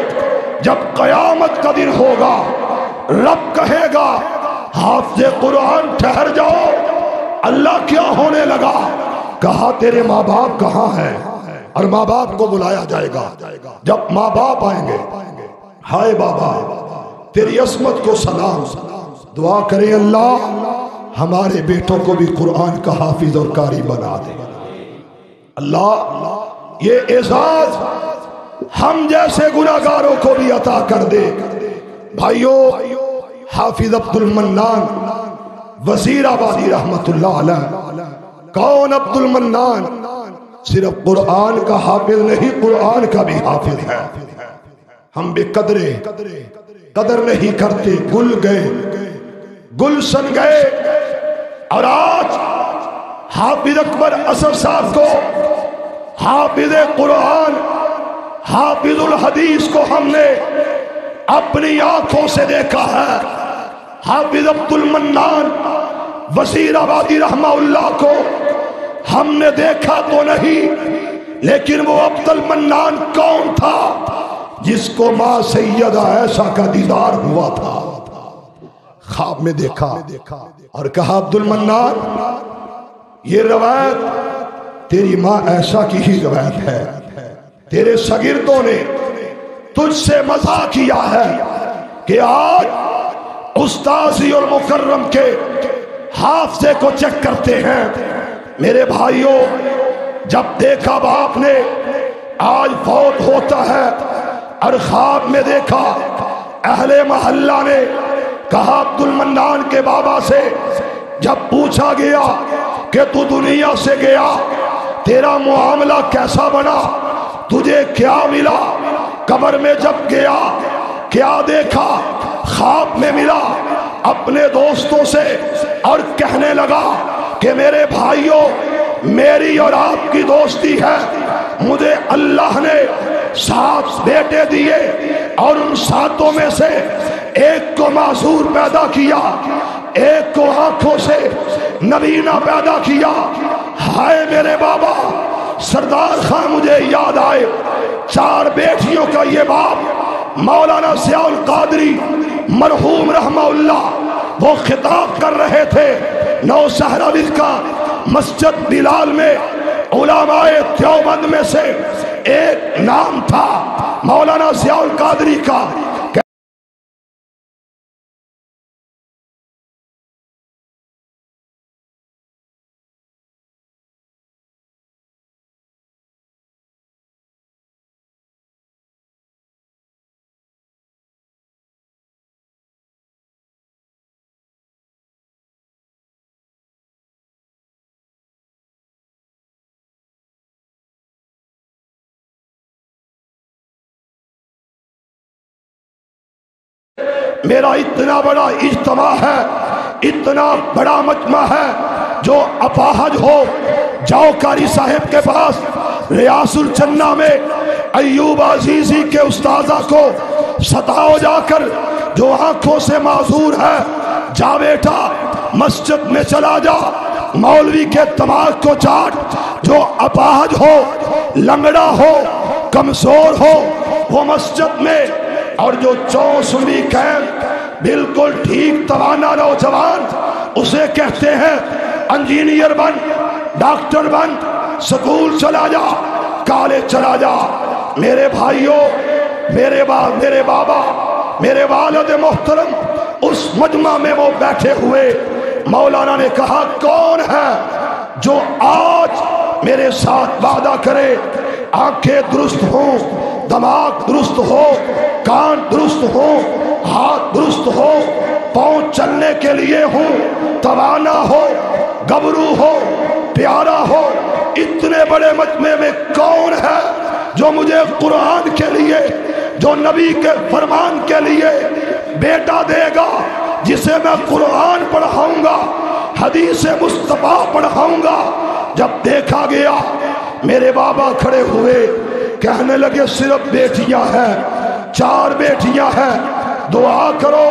جب قیامت کا دن ہوگا رب کہے گا حافظ قرآن ٹھہر جاؤ، اللہ کیا ہونے لگا؟ کہا تیرے ماں باپ کہاں ہیں؟ اور ماں باپ کو بلایا جائے گا۔ جب ماں باپ آئیں گے، ہائے بابا تیری عظمت کو سلام، دعا کریں اللہ ہمارے بیٹوں کو بھی قرآن کا حافظ اور قاری بنا دے۔ اللہ یہ اعزاز ہم جیسے گناہگاروں کو بھی عطا کر دے۔ بھائیوں، حافظ عبد المنان وزیر آبادی رحمت اللہ علیہ، کون عبد المنان؟ صرف قرآن کا حافظ نہیں، قرآن کا بھی حافظ ہے۔ ہم بے قدرے قدر نہیں کرتے، گل گئے، گلشن گئے، اور آج حافظ اکبر اصغر صاحب کو حافظ قرآن، حافظ الحدیث کو ہم نے اپنی آنکھوں سے دیکھا ہے۔ حافظ عبد المنان وزیر آبادی رحمہ اللہ کو ہم نے دیکھا تو نہیں، لیکن وہ عبد المنان کون تھا جس کو ماں سیدہ عائشہ کا دیدار ہوا تھا؟ خواب میں دیکھا اور کہا عبد المنان یہ روایت تیری ماں عائشہ کی ہی روایت ہے، تیرے شاگردوں نے تجھ سے مزاح کیا ہے کہ آج استاذی اور مکرم کے حافظے کو چیک کرتے ہیں۔ میرے بھائیوں، جب دیکھا باپ نے آج فوت ہوتا ہے اور خواب میں دیکھا، اہل محلہ نے کہا عبد المنان کے بابا سے، جب پوچھا گیا کہ تو دنیا سے گیا، تیرا معاملہ کیسا بنا، تجھے کیا ملا؟ قبر میں جب گیا کیا دیکھا؟ خواب میں ملا اپنے دوستوں سے اور کہنے لگا کہ میرے بھائیوں، میری اور آپ کی دوستی ہے، مجھے اللہ نے 7 بیٹے دیے اور ان 7 میں سے ایک کو معذور پیدا کیا، ایک کو آنکھوں سے نبینا پیدا کیا۔ ہائے میرے بابا، سردار خان مجھے یاد آئے، 4 بیٹیوں کا یہ باپ مولانا ضیاء القادری مرحوم رحمہ اللہ، وہ خطاب کر رہے تھے نوشہرہ کا مسجد بلال میں۔ علماء دیوبند میں سے ایک نام تھا مولانا ضیاء القادری کا۔ میرا اتنا بڑا اجتماع ہے، اتنا بڑا مجمع ہے، جو اپاہج ہو جاؤ قاری صاحب کے پاس ریاض الجنہ میں ایوب عزیزی کے استاذہ کو ستاؤ جا کر، جو آنکھوں سے معذور ہے، جا بیٹا مسجد میں چلا جا، مولوی کے دماغ کو چاٹ، جو اپاہج ہو، لنگڑا ہو، کمزور ہو، وہ مسجد میں، اور جو 64ویں قید بالکل ٹھیک توانا نوجوان، اسے کہتے ہیں انجینئر بن، ڈاکٹر بن، سکول چلا جا، کالج چلا جا۔ میرے بھائیوں، میرے بابا، میرے والد محترم، اس مجمع میں وہ بیٹھے ہوئے، مولانا نے کہا کون ہے جو آج میرے ساتھ وعدہ کرے، آنکھیں درست ہوں، دماغ درست ہو، کان درست ہو، ہاتھ درست ہو، پاؤں چلنے کے لیے ہوں، توانا ہو، گبرو ہو، پیارا ہو، اتنے بڑے مجمع میں کون ہے جو مجھے قرآن کے لیے، جو نبی کے فرمان کے لیے بیٹا دے گا، جسے میں قرآن پڑھاؤں گا، حدیث مصطفیٰ پڑھاؤں گا؟ جب دیکھا گیا، میرے بابا کھڑے ہوئے، کہنے لگے صرف بیٹیاں ہیں، 4 بیٹیاں ہیں، دعا کرو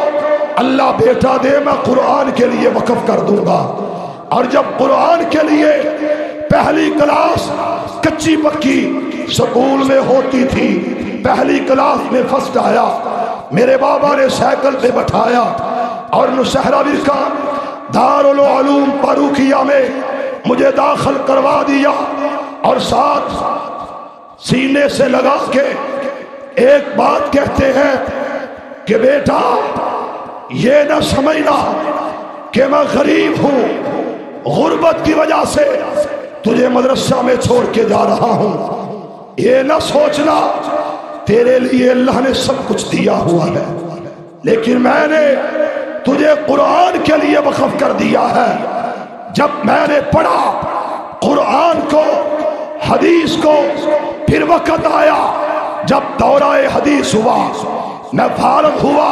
اللہ بیٹا دے، میں قرآن کے لیے وقف کر دوں گا۔ اور جب قرآن کے لیے پہلی کلاس کچی پکی سکول میں ہوتی تھی، پہلی کلاس میں فرسٹ آیا، میرے بابا نے سائیکل پہ بٹھایا اور نوشہرہ کا دارالعلوم فاروقیہ میں مجھے داخل کروا دیا، اور ساتھ سینے سے لگا کے ایک بات کہتے ہیں کہ بیٹا یہ نہ سمجھنا کہ میں غریب ہوں، غربت کی وجہ سے تجھے مدرسہ میں چھوڑ کے جا رہا ہوں، یہ نہ سوچنا تیرے لیے اللہ نے سب کچھ دیا ہوا ہے، لیکن میں نے تجھے قرآن کے لیے وقف کر دیا ہے۔ جب میں نے پڑھا قرآن کو، حدیث کو، پھر وقت آیا جب دورہ حدیث ہوا، میں فارغ ہوا،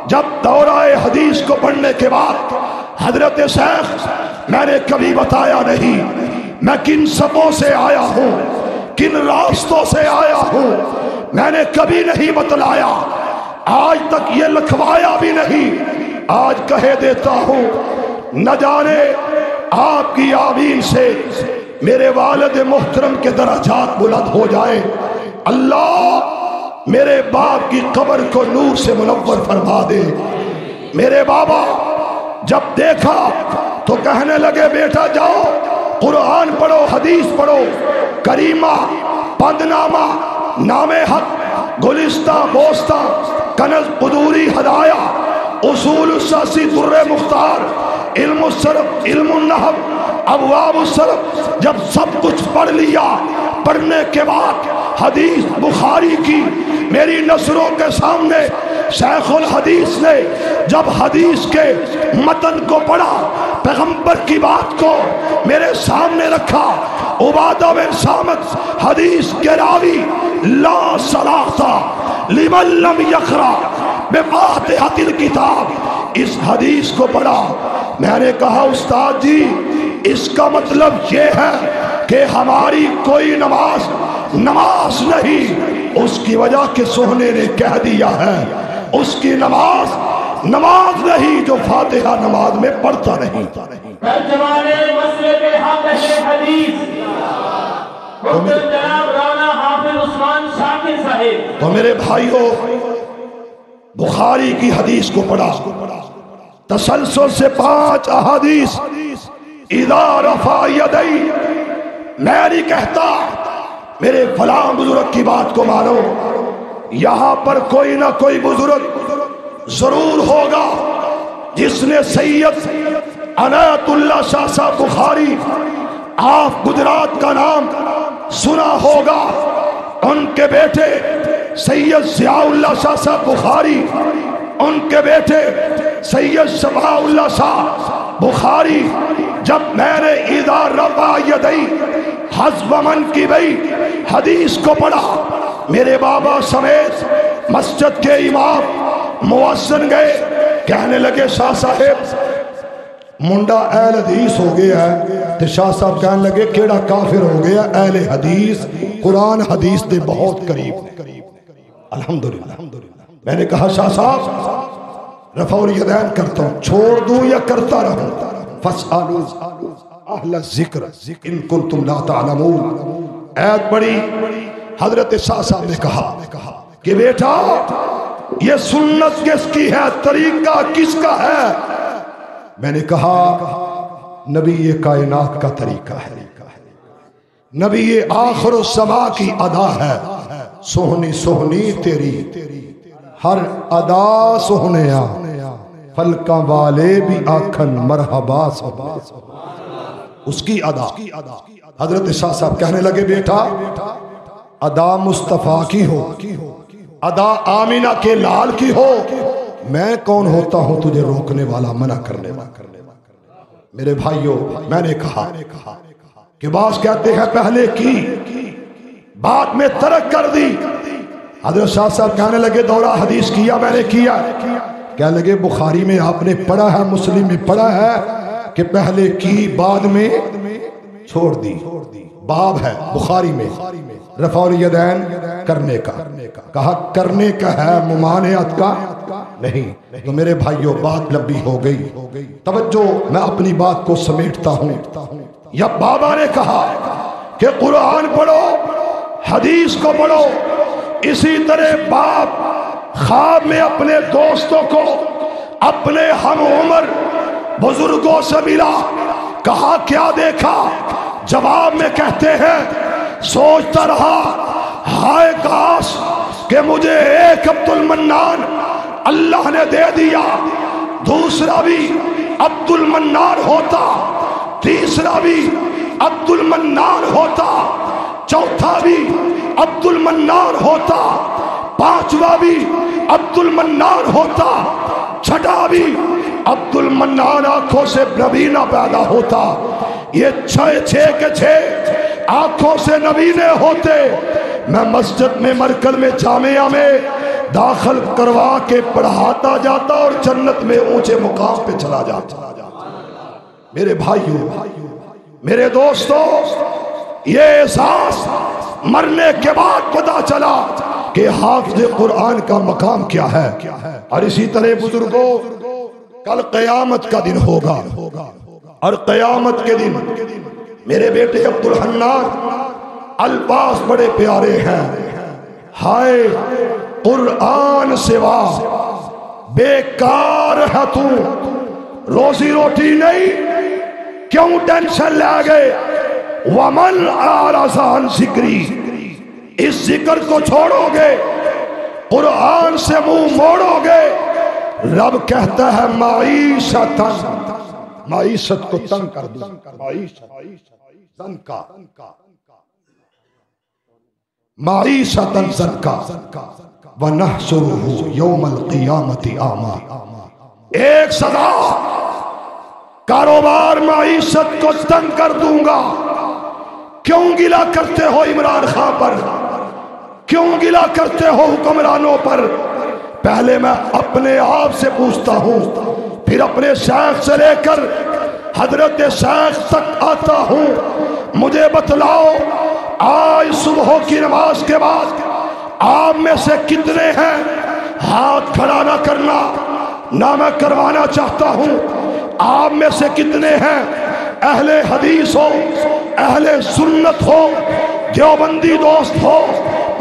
جب دورہ حدیث کو پڑھنے کے بعد حضرت شیخ، میں نے کبھی بتایا نہیں میں کن سبوں سے آیا ہوں، کن راستوں سے آیا ہوں، میں نے کبھی نہیں بتلایا، آج تک یہ لکھوایا بھی نہیں۔ آج کہہ دیتا ہوں، نہ جانے آپ کی آمین سے میرے والد محترم کے درجات بلند ہو جائے، اللہ میرے باپ کی قبر کو نور سے منور فرما دے۔ میرے بابا جب دیکھا تو کہنے لگے بیٹا جاؤ قرآن پڑھو، حدیث پڑھو، کریمہ، پندنامہ، نام حق، گلستہ، بوستہ، کنز قدوری، ہدایہ، اصول الساسی، در مختار، علم الصرف، علم النحو، ابواب الصرف، جب سب کچھ پڑھ لیا، پڑھنے کے بعد حدیث بخاری کی میری نظروں کے سامنے شیخ الحدیث نے جب حدیث کے متن کو پڑھا، پیغمبر کی بات کو میرے سامنے رکھا، عبادہ بن صامت حدیث کے راوی، لا صلاۃ لمن لم یقرأ بفاتحۃ الکتاب، اس حدیث کو پڑھا۔ میں نے کہا استاد جی اس کا مطلب یہ ہے کہ ہماری کوئی نماز نہیں، اس کی وجہ کہ سوہنے نے کہہ دیا ہے اس کی نماز نہیں جو فاتحہ نماز میں پڑھتا نہیں۔ ترجمان مسلک حق حدیث ڈاکٹر جناب رانا حافظ عثمان شاکر صاحب۔ تو میرے بھائیوں بخاری کی حدیث کو پڑھا، تسلسل سے 5 احادیث، اذا رفع یدی، میں نہیں کہتا میرے فلاں بزرگ کی بات کو مانو، یہاں پر کوئی نہ کوئی بزرگ ضرور ہوگا جس نے سید عنایت اللہ شاہ صاحب بخاری آپ گجرات کا نام سنا ہوگا، ان کے بیٹے سید ضیاء اللہ شاہ صاحب بخاری، ان کے بیٹے سید شفاء اللہ شاہ بخاری، جب میں نے اذا رفع یدی حسب من کی بئی حدیث کو پڑھا، میرے بابا سمیت مسجد کے امام مؤذن گئے، کہنے لگے شاہ صاحب منڈا اہل حدیث ہو گیا ہے، تو شاہ صاحب کہنے لگے کیڑا کافر ہو گیا، اہل حدیث قرآن حدیث دے بہت قریب۔ الحمدللہ میں نے کہا شاہ صاحب رفع الیدین کرتا ہوں، چھوڑ دوں یا کرتا رہوں؟ فاسألوا اہل الذکر ان کنتم لا تعلمون، ایت بڑی۔ حضرت شاہ صاحب نے کہا کہ بیٹا یہ سنت کس کی ہے، طریقہ کس کا ہے؟ میں نے کہا نبی یہ کائنات کا طریقہ ہے، نبی یہ آخر السما کی ادا ہے، سوہنی سوہنی تیری ہر ادا سوہنیا، فلکاں والے بھی آکھن مرحبا سبا، اس کی ادا۔ حضرت شاہ صاحب کہنے لگے بیٹا ادا مصطفیٰ کی ہو، ادا آمینہ کے لال کی ہو، میں کون ہوتا ہوں تجھے روکنے والا، منع کرنے والا؟ میرے بھائیوں میں نے کہا کہ بعض کہتے ہیں پہلے کی بعد میں ترک کر دی۔ حضرت شاہ صاحب کہنے لگے دورہ حدیث کیا، میں نے کیا، کہنے لگے بخاری میں آپ نے پڑھا ہے، مسلم میں پڑھا ہے کہ پہلے کی بعد میں چھوڑ دی، باب ہے بخاری میں رفع الیدین کرنے کا، کہا کرنے کا ہے، ممانعت کا نہیں۔ تو میرے بھائیوں بات لمبی ہو گئی، توجہ میں اپنی بات کو سمیٹتا ہوں۔ یا بابا نے کہا کہ قرآن پڑھو، حدیث کو پڑھو، اسی طرح باپ خواب میں اپنے دوستوں کو، اپنے ہم عمر بزرگوں سے ملا، کہا کیا دیکھا؟ جواب میں کہتے ہیں سوچتا رہا ہائے کاش کہ مجھے ایک عبد المنان اللہ نے دے دیا، دوسرا بھی عبد المنان ہوتا، تیسرا بھی عبد المنان ہوتا، چوتھا بھی عبد المنان ہوتا، پانچواں بھی عبد المنان ہوتا، چھٹا بھی عبد المنان آنکھوں سے نبی نہ پیدا ہوتا۔ یہ چھ کے چھ آنکھوں سے نبی نے ہوتے۔ میں مسجد میں مرکز میں جامعہ میں داخل کروا کے پڑھاتا جاتا اور جنت میں اونچے مقام پہ چلا جاتا۔ میرے بھائیوں میرے دوستوں، یہ احساس مرنے کے بعد پتا چلا کہ حافظ قرآن کا مقام کیا ہے۔ اور اسی طرح بزرگوں کل قیامت کا دن ہوگا، اور قیامت کے دن میرے بیٹے عبد الحنان الفاظ بڑے پیارے ہیں، ہائے قرآن سوا بیکار ہے تو، روزی روٹی نہیں کیوں ٹینشن لے گئے؟ ومن اعرض عن ذکری، اس ذکر کو چھوڑو گے، قرآن سے منہ موڑو گے، رب کہتا ہے معیشتاً معیشت کو تنگ کر دوں، معیشت زنکا، معیشت زنکا وَنَحْشُرُهُ يَوْمَ الْقِيَامَةِ أَعْمَى۔ ایک سزا، کاروبار معیشت کو تنگ کر دوں گا۔ کیوں گلہ کرتے ہو عمران خان پر؟ کیوں گلہ کرتے ہو حکمرانوں پر؟ پہلے میں اپنے آپ سے پوچھتا ہوں، پھر اپنے شیخ سے لے کر حضرت شیخ تک آتا ہوں۔ مجھے بتلاؤ، آج صبح کی نماز کے بعد آپ میں سے کتنے ہیں؟ ہاتھ کھڑا نہ کرنا، نہ میں کروانا چاہتا ہوں۔ آپ میں سے کتنے ہیں اہل حدیث ہو، اہل سنت ہو، دیوبندی دوست ہو،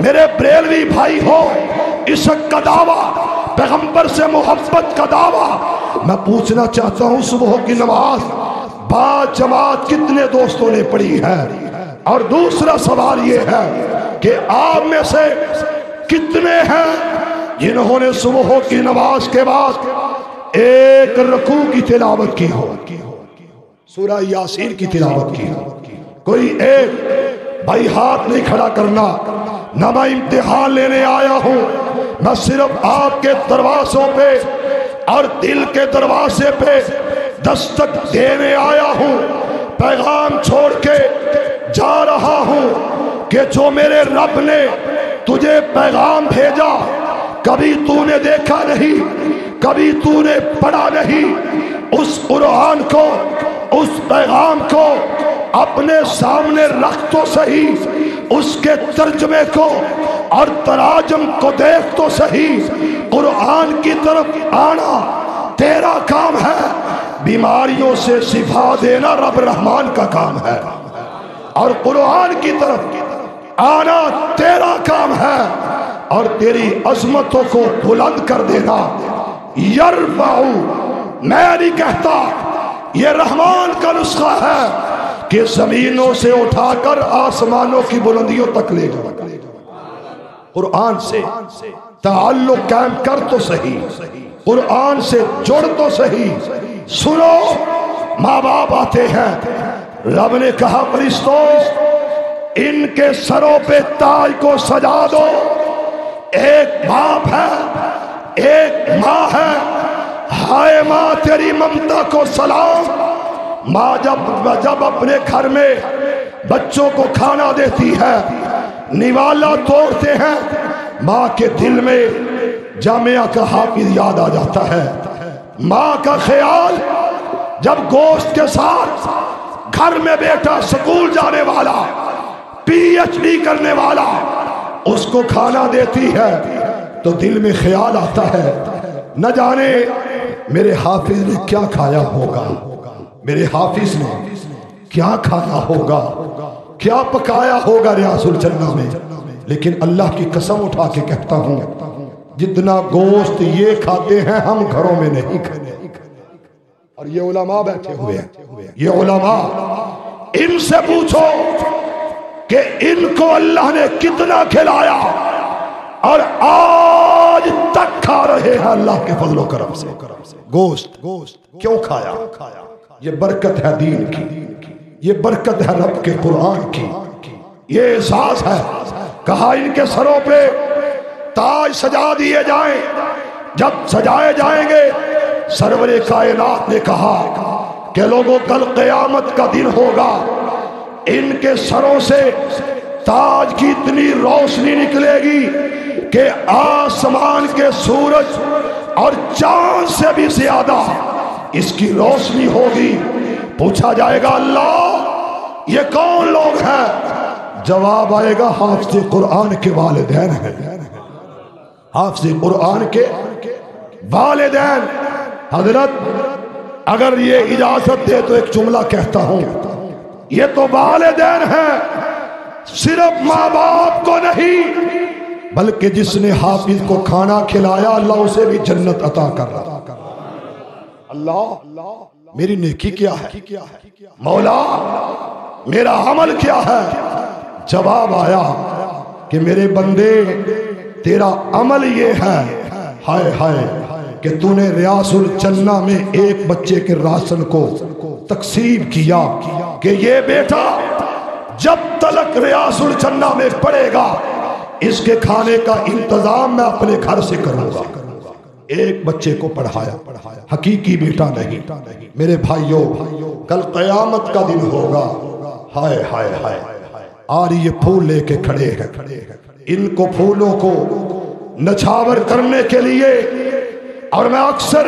میرے بریلوی بھائی ہو، عشق کا دعویٰ، پیغمبر سے محبت کا دعویٰ؟ میں پوچھنا چاہتا ہوں، صبح کی نماز با جماعت کتنے دوستوں نے پڑھی ہے؟ اور دوسرا سوال یہ ہے کہ آپ میں سے کتنے ہیں جنہوں نے صبح کی نماز کے بعد ایک رکوع کی تلاوت کی ہو، سورہ یاسین کی تلاوت کی ہو؟ کوئی ایک بھائی ہاتھ نہیں کھڑا کرنا، نہ میں امتحان لینے آیا ہوں، میں صرف آپ کے دروازوں پہ اور دل کے دروازے پہ دستک دینے آیا ہوں، پیغام چھوڑ کے جا رہا ہوں کہ جو میرے رب نے تجھے پیغام بھیجا، کبھی تو نے دیکھا نہیں، کبھی تو نے پڑھا نہیں، اس قرآن کو، اس پیغام کو اپنے سامنے رکھ تو صحیح، اس کے ترجمے کو اور تراجم کو دیکھ تو صحیح۔ قرآن کی طرف آنا تیرا کام ہے، بیماریوں سے شفا دینا رب رحمان کا کام ہے، اور قرآن کی طرف آنا تیرا کام ہے، اور تیری عظمتوں کو بلند کر دینا۔ یرفعو، میں نہیں کہتا، یہ رحمان کا نسخہ ہے کہ زمینوں سے اٹھا کر آسمانوں کی بلندیوں تک لے جا۔ قرآن سے تعلق قائم کر تو صحیح، قرآن سے جڑ تو صحیح۔ سنو، ماں باپ آتے ہیں، رب نے کہا فرشتوں ان کے سروں پہ تاج کو سجا دو۔ ایک باپ ہے، ایک ماں ہے، ہائے ماں تیری ممتا کو سلام۔ ماں جب اپنے گھر میں بچوں کو کھانا دیتی ہے، نوالا توڑتے ہیں، ماں کے دل میں جامعہ کا حافظ یاد آ جاتا ہے۔ ماں کا خیال جب گوشت کے ساتھ گھر میں بیٹا سکول جانے والا، پی ایچ ڈی کرنے والا اس کو کھانا دیتی ہے تو دل میں خیال آتا ہے، نہ جانے میرے حافظ نے کیا کھایا ہوگا، میرے حافظ نے کیا کھایا ہوگا، کیا پکایا ہوگا ریاض الجنہ میں۔ لیکن اللہ کی قسم اٹھا کے کہتا ہوں، جتنا گوشت یہ کھاتے ہیں ہم گھروں میں نہیں کھاتے۔ اور یہ علماء بیٹھے ہوئے ہیں، یہ علماء، ان سے پوچھو کہ ان کو اللہ نے کتنا کھلایا اور آج تک کھا رہے ہیں اللہ کے فضل و کرم سے۔ گوشت کیوں کھایا؟ یہ برکت ہے دین کی، یہ برکت ہے رب کے قرآن کی، یہ احساس ہے۔ کہا ان کے سروں پہ تاج سجا دیے جائیں۔ جب سجائے جائیں گے، سرور کائنات نے کہا کہ لوگوں کل قیامت کا دن ہوگا، ان کے سروں سے تاج کی اتنی روشنی نکلے گی کہ آسمان کے سورج اور چاند سے بھی زیادہ اس کی روشنی ہوگی۔ پوچھا جائے گا اللہ یہ کون لوگ ہیں؟ جواب آئے گا حافظ قرآن کے والدین ہیں، حافظ قرآن کے والدین۔ حضرت اگر یہ اجازت دے تو ایک جملہ کہتا ہوں، یہ تو والدین ہیں، صرف ماں باپ کو نہیں بلکہ جس نے حافظ کو کھانا کھلایا اللہ اسے بھی جنت عطا کر رہا۔ اللہ میری نیکی کیا ہے؟ مولا میرا عمل کیا ہے؟ جواب آیا کہ میرے بندے تیرا عمل یہ ہے، ہائے ہائے، کہ تو نے ریاض الجنہ میں ایک بچے کے راشن کو تقسیم کیا کہ یہ بیٹا جب تلک ریاض الجنہ میں پڑے گا اس کے کھانے کا انتظام میں اپنے گھر سے کروں گا۔ ایک بچے کو پڑھایا، حقیقی بیٹا نہیں۔ میرے بھائیوں کل قیامت کا دن ہوگا، ہائے ہائے ہائے، اور یہ پھول لے کے کھڑے ہیں، ان کو پھولوں کو نچھاور کرنے کے لیے، اور میں اکثر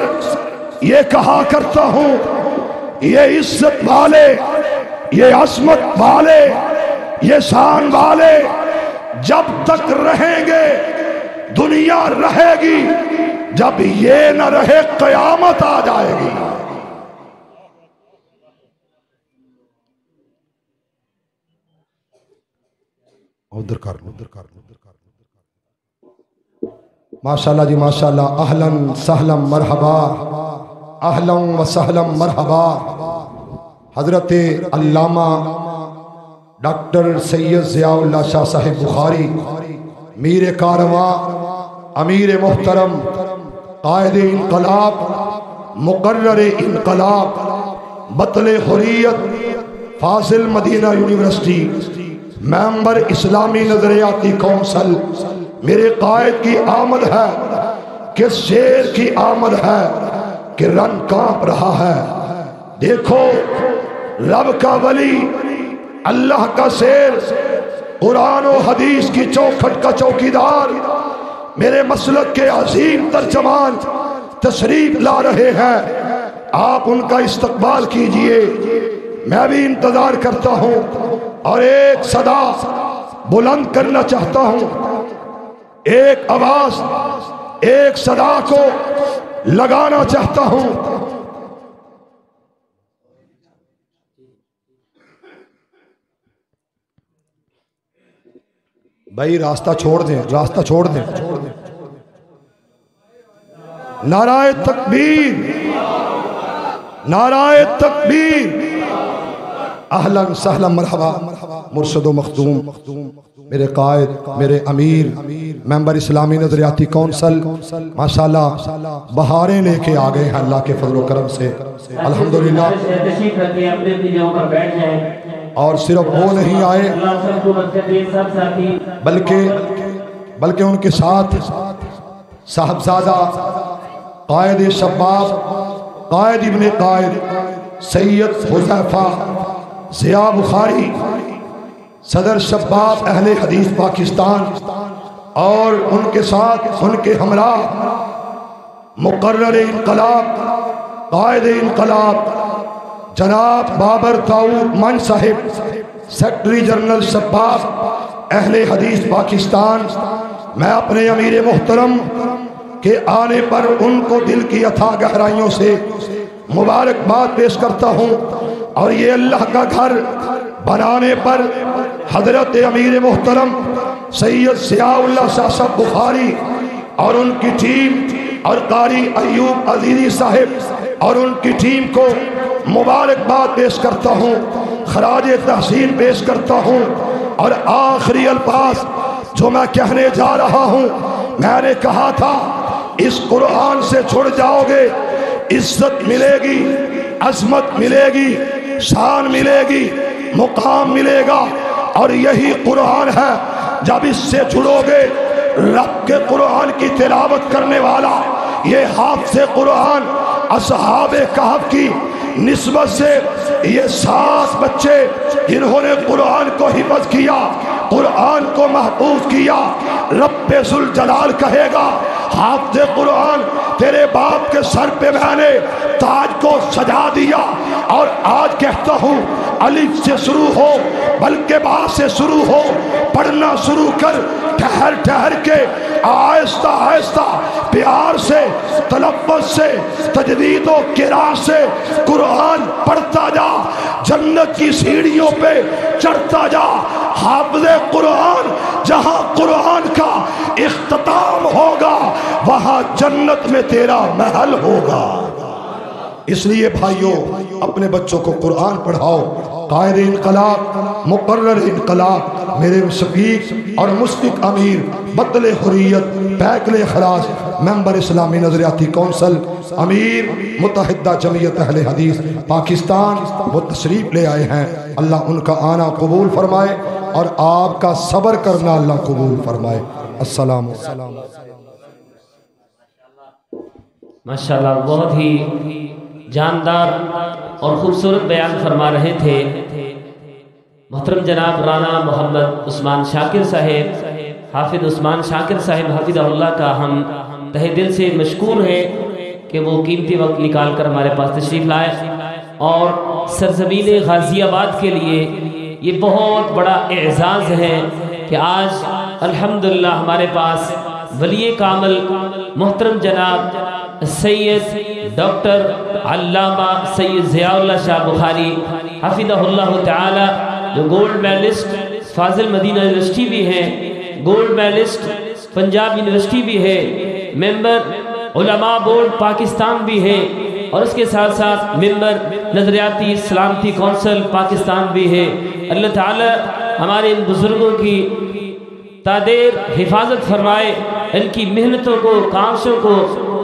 یہ کہا کرتا ہوں یہ عزت والے، یہ عظمت والے، یہ شان والے جب تک رہیں گے دنیا رہے گی، جب یہ نہ رہے قیامت آ جائے گی۔ ادھر کر لو، ادھر کر لو، ادھر کر لو۔ ماشاءاللہ جی ماشاءاللہ، اہلاً سہلاً مرحبا، اہلاً و سہلاً مرحبا۔ حضرت علامہ ڈاکٹر سید ضیاء اللہ شاہ صاحب بخاری، میر کارواں، امیر محترم، قائد انقلاب، مقرر انقلاب، بطل حریت، فاضل مدینہ یونیورسٹی، ممبر اسلامی نظریاتی کونسل، میرے قائد کی آمد ہے کہ شیر کی آمد ہے کہ رن کانپ رہا ہے۔ دیکھو رب کا ولی، اللہ کا شیر، قرآن و حدیث کی چوکھٹ کا چوکیدار، میرے مسلک کے عظیم ترجمان تشریف لا رہے ہیں، آپ ان کا استقبال کیجئے۔ میں بھی انتظار کرتا ہوں اور ایک صدا بلند کرنا چاہتا ہوں، ایک آواز، ایک صدا کو لگانا چاہتا ہوں۔ بھائی راستہ چھوڑ دیں، راستہ چھوڑ دیں۔ نعرہ تکبیر، نعرہ تکبیر، اہلاً سہلاً مرحبا۔ مرشد و مخدوم، میرے قائد، میرے امیر، ممبر اسلامی نظریاتی کونسل، ماشاءاللہ بہاریں لے کے آ گئے ہیں اللہ کے فضل و کرم سے الحمدللہ۔ اور صرف وہ نہیں آئے بلکہ ان کے ساتھ صاحبزادہ قائد شباب، قائد ابن قائد سید حذیفہ ضیاء بخاری، صدر شباب اہل حدیث پاکستان، اور ان کے ساتھ ان کے ہمراہ مقرر انقلاب، قائد انقلاب جناب بابر داؤد من صاحب، سیکرٹری جنرل شباب اہل حدیث پاکستان۔ میں اپنے امیر محترم کے آنے پر ان کو دل کی اتھا گہرائیوں سے مبارکباد پیش کرتا ہوں، اور یہ اللہ کا گھر بنانے پر حضرت امیر محترم سید ضیاء اللہ شاہ صاحب بخاری اور ان کی ٹیم، اور قاری ایوب عزیزی صاحب اور ان کی ٹیم کو مبارکباد پیش کرتا ہوں، خراج تحسین پیش کرتا ہوں۔ اور آخری الفاظ جو میں کہنے جا رہا ہوں، میں نے کہا تھا اس قرآن سے چھڑ جاؤ گے عزت ملے گی، عظمت ملے گی، شان ملے گی، مقام ملے گا، اور یہی قرآن ہے۔ جب اس سے جڑو گے رب کے قرآن کی تلاوت کرنے والا، یہ حافظ قرآن اصحاب کہف کی نسبت سے یہ 7 بچے جنہوں نے قرآن کو حفظ کیا، قرآن کو محفوظ کیا، رب ذوالجلال کہے گا حافظ قرآن تیرے باپ کے سر پہ میں نے تاج کو سجا دیا۔ اور آج کہتا ہوں الف سے شروع ہو بلکہ با سے شروع ہو، پڑھنا شروع کر، ٹھہر ٹھہر کے آہستہ آہستہ پیار سے، تلفظ سے، تجوید و قراءت سے قرآن پڑھتا جا، جنت کی سیڑھیوں پہ چڑھتا جا۔ حافظ قرآن جہاں قرآن کا اختتام ہوگا وہاں جنت میں تیرا محل ہوگا۔ اس لیے بھائیوں اپنے بچوں کو قرآن پڑھاؤ، قائد انقلاب مقرر انقلاب میرے شفیق اور مشفق امیر بطل حریت پیکل اخلاص ممبر اسلامی نظریاتی کونسل امیر متحدہ جمعیت اہل حدیث پاکستان وہ تشریف لے آئے ہیں، اللہ ان کا آنا قبول فرمائے اور آپ کا صبر کرنا اللہ قبول فرمائے۔ السلام علیکم۔ ماشاءاللہ بہت ہی جاندار اور خوبصورت بیان فرما رہے تھے محترم جناب رانا محمد عثمان شاکر صاحب، حافظ عثمان شاکر صاحب حفظہ اللہ کا ہم تہ دل سے مشکور ہیں کہ وہ قیمتی وقت نکال کر ہمارے پاس تشریف لائے اور سرزمین غازی آباد کے لیے یہ بہت بڑا اعزاز ہے کہ آج الحمدللہ ہمارے پاس ولی کامل محترم جناب سید ڈاکٹر علامہ سید ضیاء اللہ شاہ بخاری حفظہ اللہ تعالی جو گولڈ میڈلسٹ فاضل مدینہ یونیورسٹی بھی ہیں، گولڈ میڈلسٹ پنجاب یونیورسٹی بھی ہے، ممبر علماء بورڈ پاکستان بھی ہے اور اس کے ساتھ ساتھ ممبر نظریاتی سلامتی کونسل پاکستان بھی ہے۔ اللہ تعالی ہمارے ان بزرگوں کی تادیر حفاظت فرمائے، ان کی محنتوں کو کاوشوں کو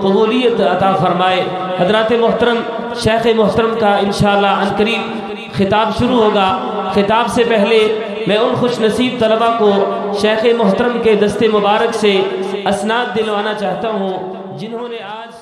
قبولیت عطا فرمائے۔ حضرات محترم شیخ محترم کا انشاءاللہ عنقریب خطاب شروع ہوگا۔ خطاب سے پہلے میں ان خوش نصیب طلبہ کو شیخ محترم کے دست مبارک سے اسناد دلوانا چاہتا ہوں جنہوں نے آج